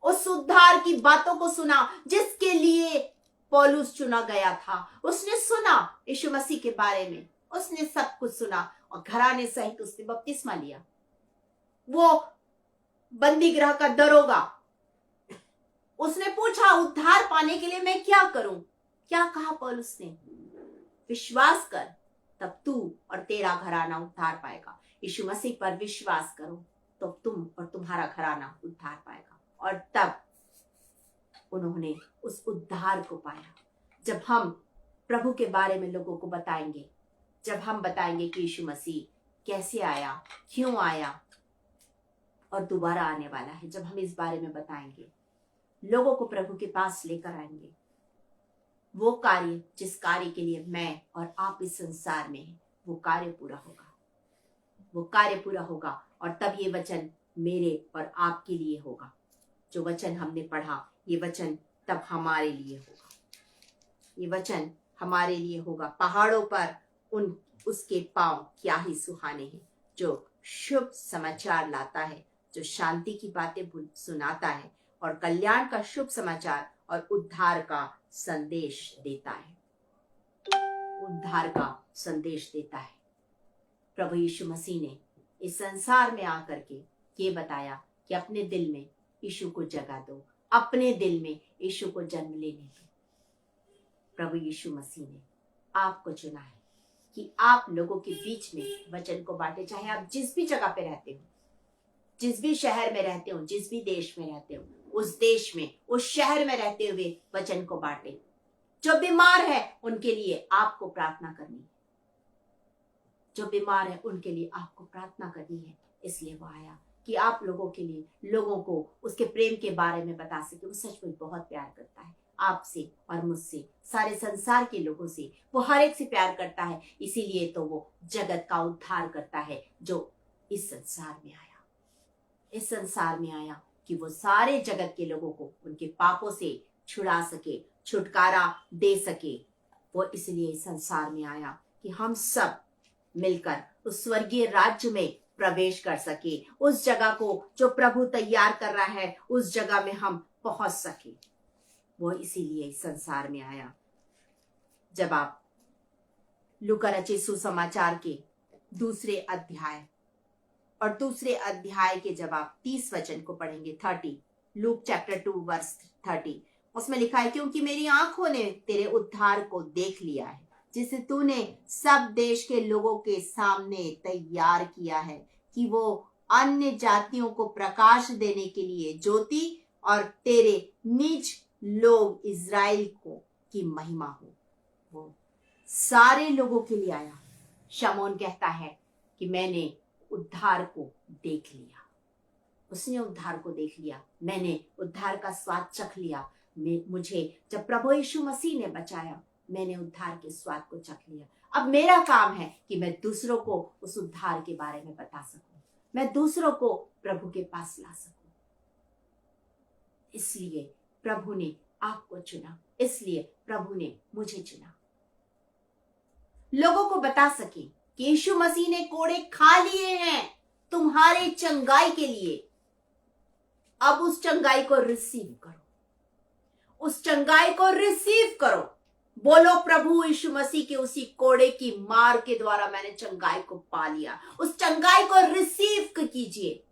Speaker 1: उस उद्धार की बातों को सुना जिसके लिए पौलुस चुना गया था। उसने सुना यीशु मसीह के बारे में, उसने सब कुछ सुना और घराने सहित उसने बपतिस्मा लिया। वो बंदी गृह का दरोगा, उसने पूछा उद्धार पाने के लिए मैं क्या करूं? क्या कहा पौलुस ने? विश्वास कर, तब तू और तेरा घराना उद्धार पाएगा। यीशु मसीह पर विश्वास करो तो तुम और तुम्हारा घराना उद्धार पाएगा। और तब उन्होंने उस उद्धार को पाया। जब हम प्रभु के बारे में लोगों को बताएंगे, जब हम बताएंगे कि यीशु मसीह कैसे आया, क्यों आया और दोबारा आने वाला है, जब हम इस बारे में बताएंगे, लोगों को प्रभु के पास लेकर आएंगे, वो कार्य जिस कार्य के लिए मैं और आप इस संसार में हैं, वो कार्य पूरा होगा। वो कार्य पूरा होगा और तब ये वचन मेरे और आपके लिए होगा। जो वचन हमने पढ़ा, ये वचन तब हमारे लिए होगा। ये वचन हमारे लिए होगा। पहाड़ों पर उसके पांव क्या ही सुहाने हैं, जो शुभ समाचार लाता है, जो शांति की बातें सुनाता है और कल्याण का शुभ समाचार और उद्धार का संदेश देता है। उद्धार का संदेश देता है। प्रभु यीशु मसीह ने इस संसार में आकर के ये बताया कि अपने दिल में यीशु को जगह दो, अपने दिल में यीशु को जन्म लेने दो। प्रभु यीशु मसीह ने आपको चुना है कि आप लोगों के बीच में वचन को बांटे, चाहे आप जिस भी जगह पे रहते हो, जिस भी शहर में रहते हो, जिस भी देश में रहते हो, उस देश में, उस शहर में रहते हुए वचन को बांटे। जो बीमार है उनके लिए आपको प्रार्थना करनी है, जो बीमार है उनके लिए आपको प्रार्थना करनी है। इसलिए वो आया कि आप लोगों के लिए, लोगों को उसके प्रेम के बारे में बता सके। वो सचमुच बहुत प्यार करता है आपसे और मुझसे, सारे संसार के लोगों से। वो हर एक से प्यार करता है, इसीलिए तो वो जगत का उद्धार करता है, जो इस संसार में आया। इस संसार में आया कि वो सारे जगत के लोगों को उनके पापों से छुड़ा सके, छुटकारा दे सके। वो इसलिए इस संसार में आया कि हम सब मिलकर उस स्वर्गीय राज्य में प्रवेश कर सके, उस जगह को जो प्रभु तैयार कर रहा है, उस जगह में हम पहुंच सके। वो इसीलिए इस संसार में आया। जब आप लूका रचित सुसमाचार के दूसरे अध्याय और दूसरे अध्याय के जब आप 30 वचन को पढ़ेंगे, 30, लूक चैप्टर 2 वर्स 30, उसमें लिखा है, क्योंकि मेरी आंखों ने तेरे उद्धार को देख लिया है, जिसे तूने सब देश के लोगों के सामने तैयार किया है, कि वो अन्य जातियों को प्रकाश देने के लिए ज्योति और तेरे निज लोग इज़राइल को की महिमा हो। वो सारे लोगों के लिए आया। शमौन कहता है कि मैंने उद्धार को देख लिया। उसने उद्धार को देख लिया, मैंने उद्धार का स्वाद चख लिया। मुझे जब प्रभु यीशु मसीह ने बचाया, मैंने उद्धार के स्वाद को चख लिया। अब मेरा काम है कि मैं दूसरों को उस उद्धार के बारे में बता सकूं, मैं दूसरों को प्रभु के पास ला सकूं। इसलिए प्रभु ने आपको चुना, इसलिए प्रभु ने मुझे चुना। लोगों को बता सके कि यीशु मसीह ने कोड़े खा लिए हैं तुम्हारे चंगाई के लिए। अब उस चंगाई को रिसीव करो, उस चंगाई को रिसीव करो। बोलो, प्रभु यीशु मसीह के उसी कोड़े की मार के द्वारा मैंने चंगाई को पा लिया। उस चंगाई को रिसीव कीजिए,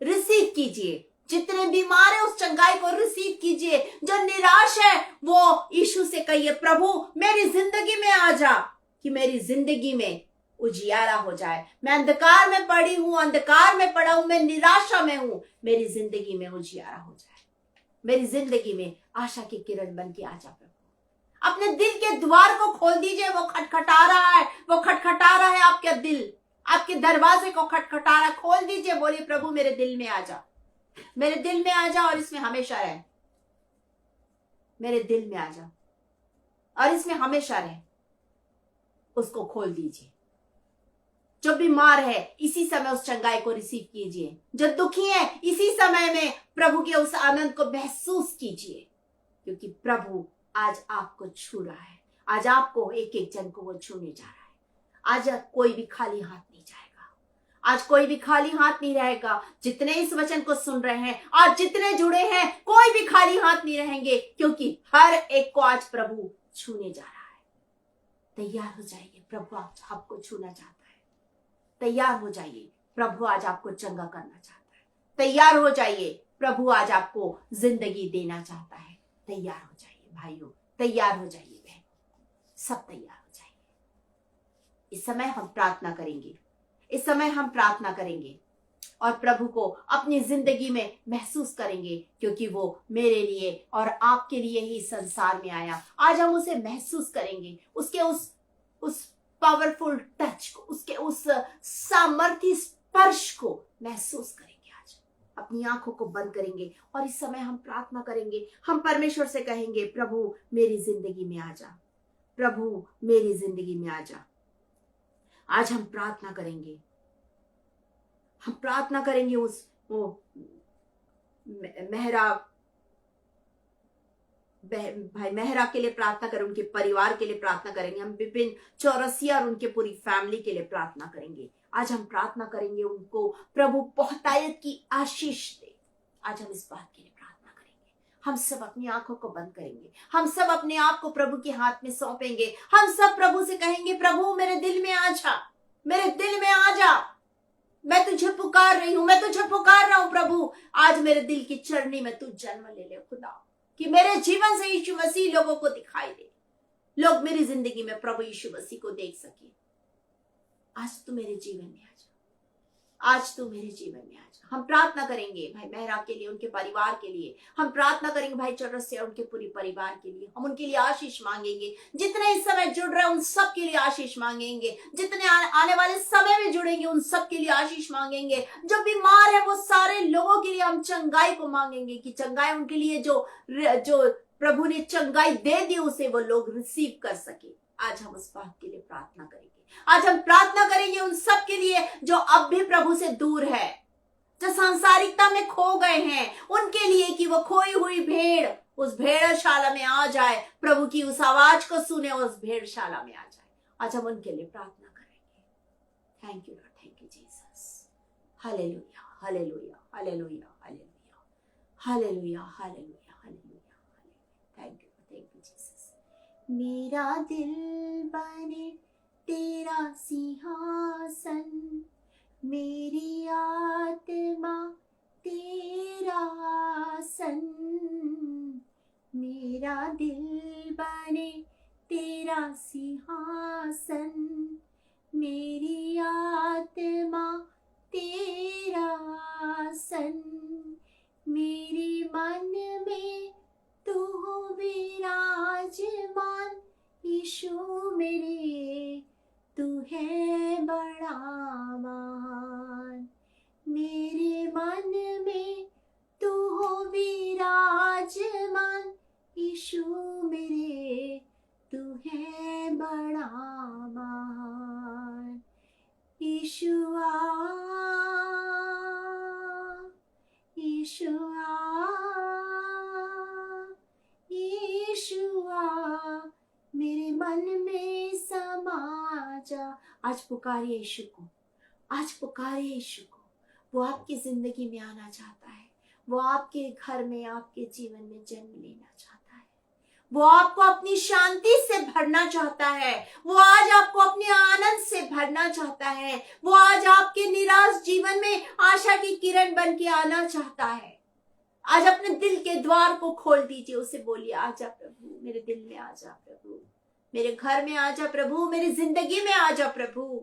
Speaker 1: रिसीव कीजिए। जितने बीमार है उस चंगाई को रिसीव कीजिए। जो निराश है वो यीशु से कहिए, प्रभु मेरी जिंदगी में आ जा, कि मेरी जिंदगी में उजियारा हो जाए। मैं अंधकार में पड़ी हूं, अंधकार में पड़ा हूं, मैं निराशा में हूं, मेरी जिंदगी में उजियारा हो जाए, मेरी जिंदगी में आशा की किरण बन के आ जा। प्रभु अपने दिल के द्वार को खोल दीजिए। वो खटखटा रहा है, वो खटखटा रहा है आपके दिल, आपके दरवाजे को खटखटा रहा है। खोल दीजिए, बोलिए, प्रभु मेरे दिल में आ जा, मेरे दिल में आ जा और इसमें हमेशा रहे, मेरे दिल में आ जा और इसमें हमेशा रहे। उसको खोल दीजिए। जो बीमार है इसी समय उस चंगाई को रिसीव कीजिए। जो दुखी है इसी समय में प्रभु के उस आनंद को महसूस कीजिए, क्योंकि प्रभु आज आपको छू रहा है। आज आपको एक एक जन को वो छूने जा रहा है। आज कोई भी खाली हाथ नहीं जाएगा, आज कोई भी खाली हाथ नहीं रहेगा। जितने इस वचन को सुन रहे हैं और जितने जुड़े हैं, कोई भी खाली हाथ नहीं रहेंगे, क्योंकि हर एक को आज प्रभु छूने जा रहा है। तैयार हो जाइए, प्रभु आज आपको छूना चाहता है। तैयार हो जाइए, प्रभु आज आपको चंगा करना चाहता है। तैयार हो जाइए, प्रभु आज आपको जिंदगी देना चाहता है। तैयार हो जाइए भाइयों, तैयार हो जाइए बहन, सब तैयार हो जाइए। इस समय हम प्रार्थना करेंगे, इस समय हम प्रार्थना करेंगे और प्रभु को अपनी जिंदगी में महसूस करेंगे, क्योंकि वो मेरे लिए और आपके लिए ही संसार में आया। आज हम उसे महसूस करेंगे, उसके उस पावरफुल टच को, उसके उस सामर्थ्य स्पर्श को महसूस करेंगे। आज अपनी आंखों को बंद करेंगे और इस समय हम प्रार्थना करेंगे। हम परमेश्वर से कहेंगे, प्रभु मेरी जिंदगी में आ जा, प्रभु मेरी जिंदगी में आ जा। आज हम प्रार्थना करेंगे, हम प्रार्थना करेंगे। वो भाई मेहरा के लिए प्रार्थना करें, उनके परिवार के लिए प्रार्थना करेंगे। हम विपिन चौरसिया और उनके पूरी फैमिली के लिए प्रार्थना करेंगे। आज हम प्रार्थना करेंगे, उनको प्रभु बहुतायत की आशीष दे। आज हम इस बात के लिए प्रार्थना करेंगे। हम सब अपनी आंखों को बंद करेंगे, हम सब अपने आप को प्रभु के हाथ में सौंपेंगे। हम सब प्रभु से कहेंगे, प्रभु मेरे दिल में आ जा, मेरे दिल में आ जा। मैं तुझे पुकार रही हूं, मैं तुझे पुकार रहा हूं प्रभु। आज मेरे दिल की चरनी में तू जन्म ले ले खुदा, कि मेरे जीवन से यीशु मसीह लोगों को दिखाई दे, लोग मेरी जिंदगी में प्रभु यीशु मसीह को देख सके। आज तू मेरे जीवन में आ जा, आज तू मेरे जीवन में आ जा। हम प्रार्थना करेंगे भाई मेहरा के लिए, उनके परिवार के लिए। हम प्रार्थना करेंगे भाई चौरसिया, उनके पूरे परिवार के लिए। हम उनके लिए आशीष मांगेंगे। जितने इस समय जुड़ रहे हैं उन सब के लिए आशीष मांगेंगे। जितने आने वाले समय में जुड़ेंगे उन सब के लिए आशीष मांगेंगे। जो बीमार है वो सारे लोगों के लिए हम चंगाई को मांगेंगे कि चंगाई उनके लिए जो प्रभु ने चंगाई दे दी उसे वो लोग रिसीव कर सके। आज हम उस बात के लिए प्रार्थना करेंगे। आज हम प्रार्थना करेंगे उन सब के लिए जो अब भी प्रभु से दूर है, जो सांसारिकता में खो गए हैं, उनके लिए कि वो खोई हुई भेड़ उस भेड़शाला में आ जाए, प्रभु की उस आवाज को सुने और उस भेड़शाला में आ जाए। आज हम उनके लिए प्रार्थना करेंगे। Thank you Lord, thank you Jesus. Hallelujah, hallelujah, hallelujah, hallelujah, hallelujah, hallelujah, hallelujah. Thank you Jesus. मेरा दिल बने तेरा सिंहासन, मेरी आत्मा तेरा आसन। मेरा दिल बने तेरा सिंहासन, मेरी आत्मा तेरा आसन। मेरे मन में तू हो विराजमान, यीशु मेरे तू है बड़ा महान। मेरे मन में तू हो विराजमान, यीशु मेरे तू है बड़ा महान। यीशुआ, यीशुआ, यीशुआ, मेरे मन में समा जा। आज पुकारिए यीशु को, आज पुकारिए यीशु को। वो आपकी जिंदगी में आना चाहता है। वो आपके घर में, आपके जीवन में जन्म लेना चाहता है। वो आपको अपनी शांति से भरना चाहता है। वो आज आपको अपने आनंद से भरना चाहता है। वो आज आपके निराश जीवन में आशा की किरण बन के आना चाहता है। आज अपने दिल के द्वार को खोल दीजिए, उसे बोलिए आजा प्रभु, मेरे दिल में आजा प्रभु, मेरे घर में आजा प्रभु, मेरी जिंदगी में आजा प्रभु।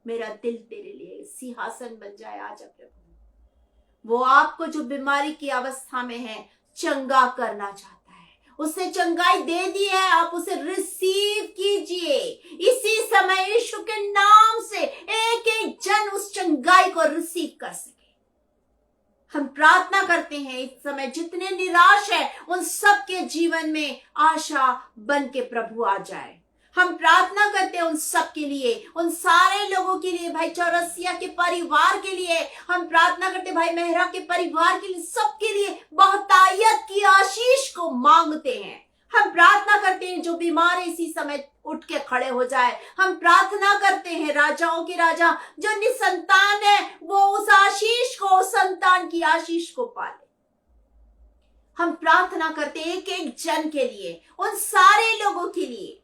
Speaker 1: मेरा दिल तेरे लिए सिंहासन बन जाए, आजा प्रभु। वो आपको जो बीमारी की अवस्था में है चंगा करना चाहता है। उसने चंगाई दे दी है, आप उसे रिसीव कीजिए। इसी समय यीशु के नाम से एक एक जन उस चंगाई को रिसीव कर सके। हम प्रार्थना करते हैं इस समय जितने निराश है उन सब के जीवन में आशा बन के प्रभु आ जाए। हम प्रार्थना करते हैं उन सब के लिए, उन सारे लोगों के लिए, भाई चौरसिया के परिवार के लिए। हम प्रार्थना करते हैं भाई मेहरा के परिवार के लिए, सबके लिए बहुतायत की आशीष को मांगते हैं। हम प्रार्थना करते हैं जो बीमार है इसी समय उठ के खड़े हो जाए। हम प्रार्थना करते हैं राजाओं के राजा जो निसंतान है वो उस आशीष को, उस संतान की आशीष को पाले। हम प्रार्थना करते हैं एक एक जन के लिए, उन सारे लोगों के लिए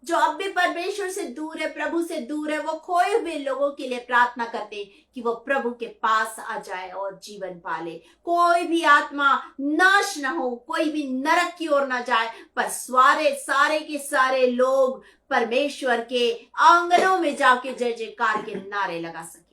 Speaker 1: जो अब भी परमेश्वर से दूर है, प्रभु से दूर है। वो खोए हुए लोगों के लिए प्रार्थना करते हैं कि वो प्रभु के पास आ जाए और जीवन पाले। कोई भी आत्मा नाश ना हो, कोई भी नरक की ओर ना जाए, पर सारे के सारे लोग परमेश्वर के आंगनों में जाके जय जयकार के नारे लगा सके।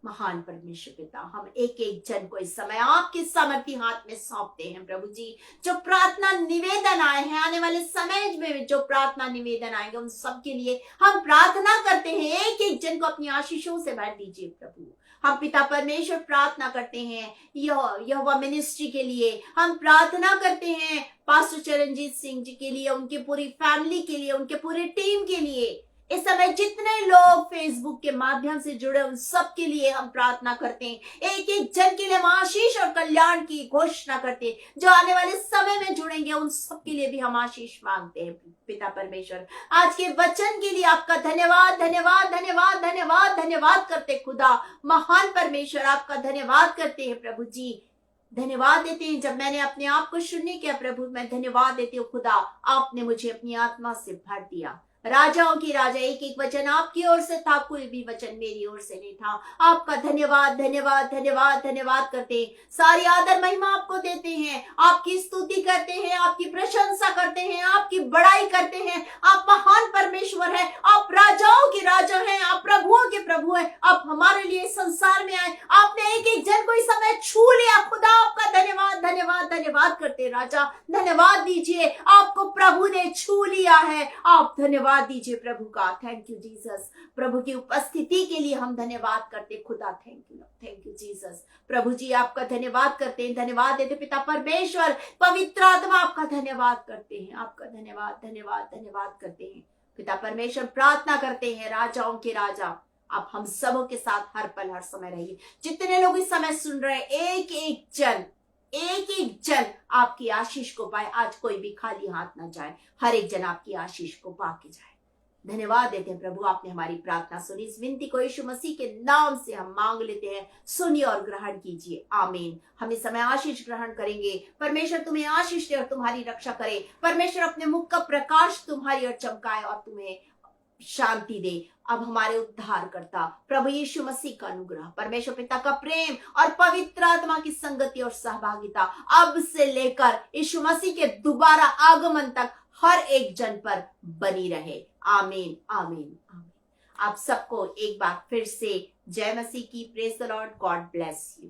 Speaker 1: महान परमेश्वर पिता, हम एक एक जन को इस समय आपके सामर्थी हाथ में सौंपते हैं प्रभु जी। जो प्रार्थना निवेदन आए हैं, आने वाले समय में जो प्रार्थना निवेदन आएंगे उन सब के लिए हम प्रार्थना करते हैं। एक एक जन को अपनी आशीषों से भर दीजिए प्रभु। हम पिता परमेश्वर प्रार्थना करते हैं यहोवा मिनिस्ट्री के लिए। हम प्रार्थना करते हैं पास्टर चरणजीत सिंह जी के लिए, उनके पूरी फैमिली के लिए, उनके पूरी टीम के लिए। इस समय जितने लोग फेसबुक के माध्यम से जुड़े उन सब के लिए हम प्रार्थना करते हैं। एक एक जन के लिए हम आशीष और कल्याण की घोषणा करते हैं। जो आने वाले समय में जुड़ेंगे उन सब के लिए भी हम आशीष मांगते हैं पिता परमेश्वर। आज के वचन के लिए आपका धन्यवाद, धन्यवाद, धन्यवाद, धन्यवाद, धन्यवाद करते खुदा। महान परमेश्वर आपका धन्यवाद करते हैं प्रभु जी। धन्यवाद देते हैं जब मैंने अपने आप को शून्य किया प्रभु, मैं धन्यवाद देती हूँ खुदा, आपने मुझे अपनी आत्मा से भर दिया। राजाओं की राजा, एक एक वचन आपकी ओर से था, कोई भी वचन मेरी ओर से नहीं था। आपका धन्यवाद धन्यवाद धन्यवाद धन्यवाद करते हैं, सारी आदर महिमा आपको देते हैं, आपकी स्तुति करते हैं, आपकी प्रशंसा करते हैं, आपकी बड़ाई करते हैं। आप महान परमेश्वर है, आप राजाओं के राजा हैं, आप प्रभुओं के प्रभु हैं। आप हमारे लिए संसार में आए, आपने एक एक जन को इस समय छू लिया। खुदा आपका धन्यवाद धन्यवाद धन्यवाद करते हैं। राजा धन्यवाद दीजिए, आपको प्रभु ने छू लिया है। आप धन्यवाद दीजिए प्रभु का। थैंक यू जीसस, प्रभु की उपस्थिति के लिए हम धन्यवाद करते खुदा। Thank you Jesus. प्रभु जी आपका धन्यवाद करते हैं, धन्यवाद देते पिता परमेश्वर, पवित्र आत्मा आपका धन्यवाद करते हैं, आपका धन्यवाद धन्यवाद धन्यवाद करते हैं पिता परमेश्वर। प्रार्थना करते हैं राजाओं के राजा, आप हम सबों के साथ हर पल हर समय रहिए। जितने लोग इस समय सुन रहे हैं, एक एक जन आपकी आशीष को पाए। आज कोई भी खाली हाथ ना जाए, हर एक जन आपकी आशीष को पा के जाए। धन्यवाद देते हैं प्रभु, आपने हमारी प्रार्थना सुनी। इस विनती को यीशु मसीह के नाम से हम मांग लेते हैं, सुनिए और ग्रहण कीजिए। आमीन। हम इस समय आशीष ग्रहण करेंगे। परमेश्वर तुम्हें आशीष दे और तुम्हारी रक्षा करे। परमेश्वर अपने मुख का प्रकाश तुम्हारी ओर चमकाए और तुम्हें शांति दे। अब हमारे उद्धार करता प्रभु यीशु मसीह का अनुग्रह, परमेश्वर पिता का प्रेम और पवित्र आत्मा की संगति और सहभागिता अब से लेकर यीशु मसीह के दोबारा आगमन तक हर एक जन पर बनी रहे। आमीन आमीन आमीन। आप सबको एक बार फिर से जय मसीह की। Praise the Lord. God bless you.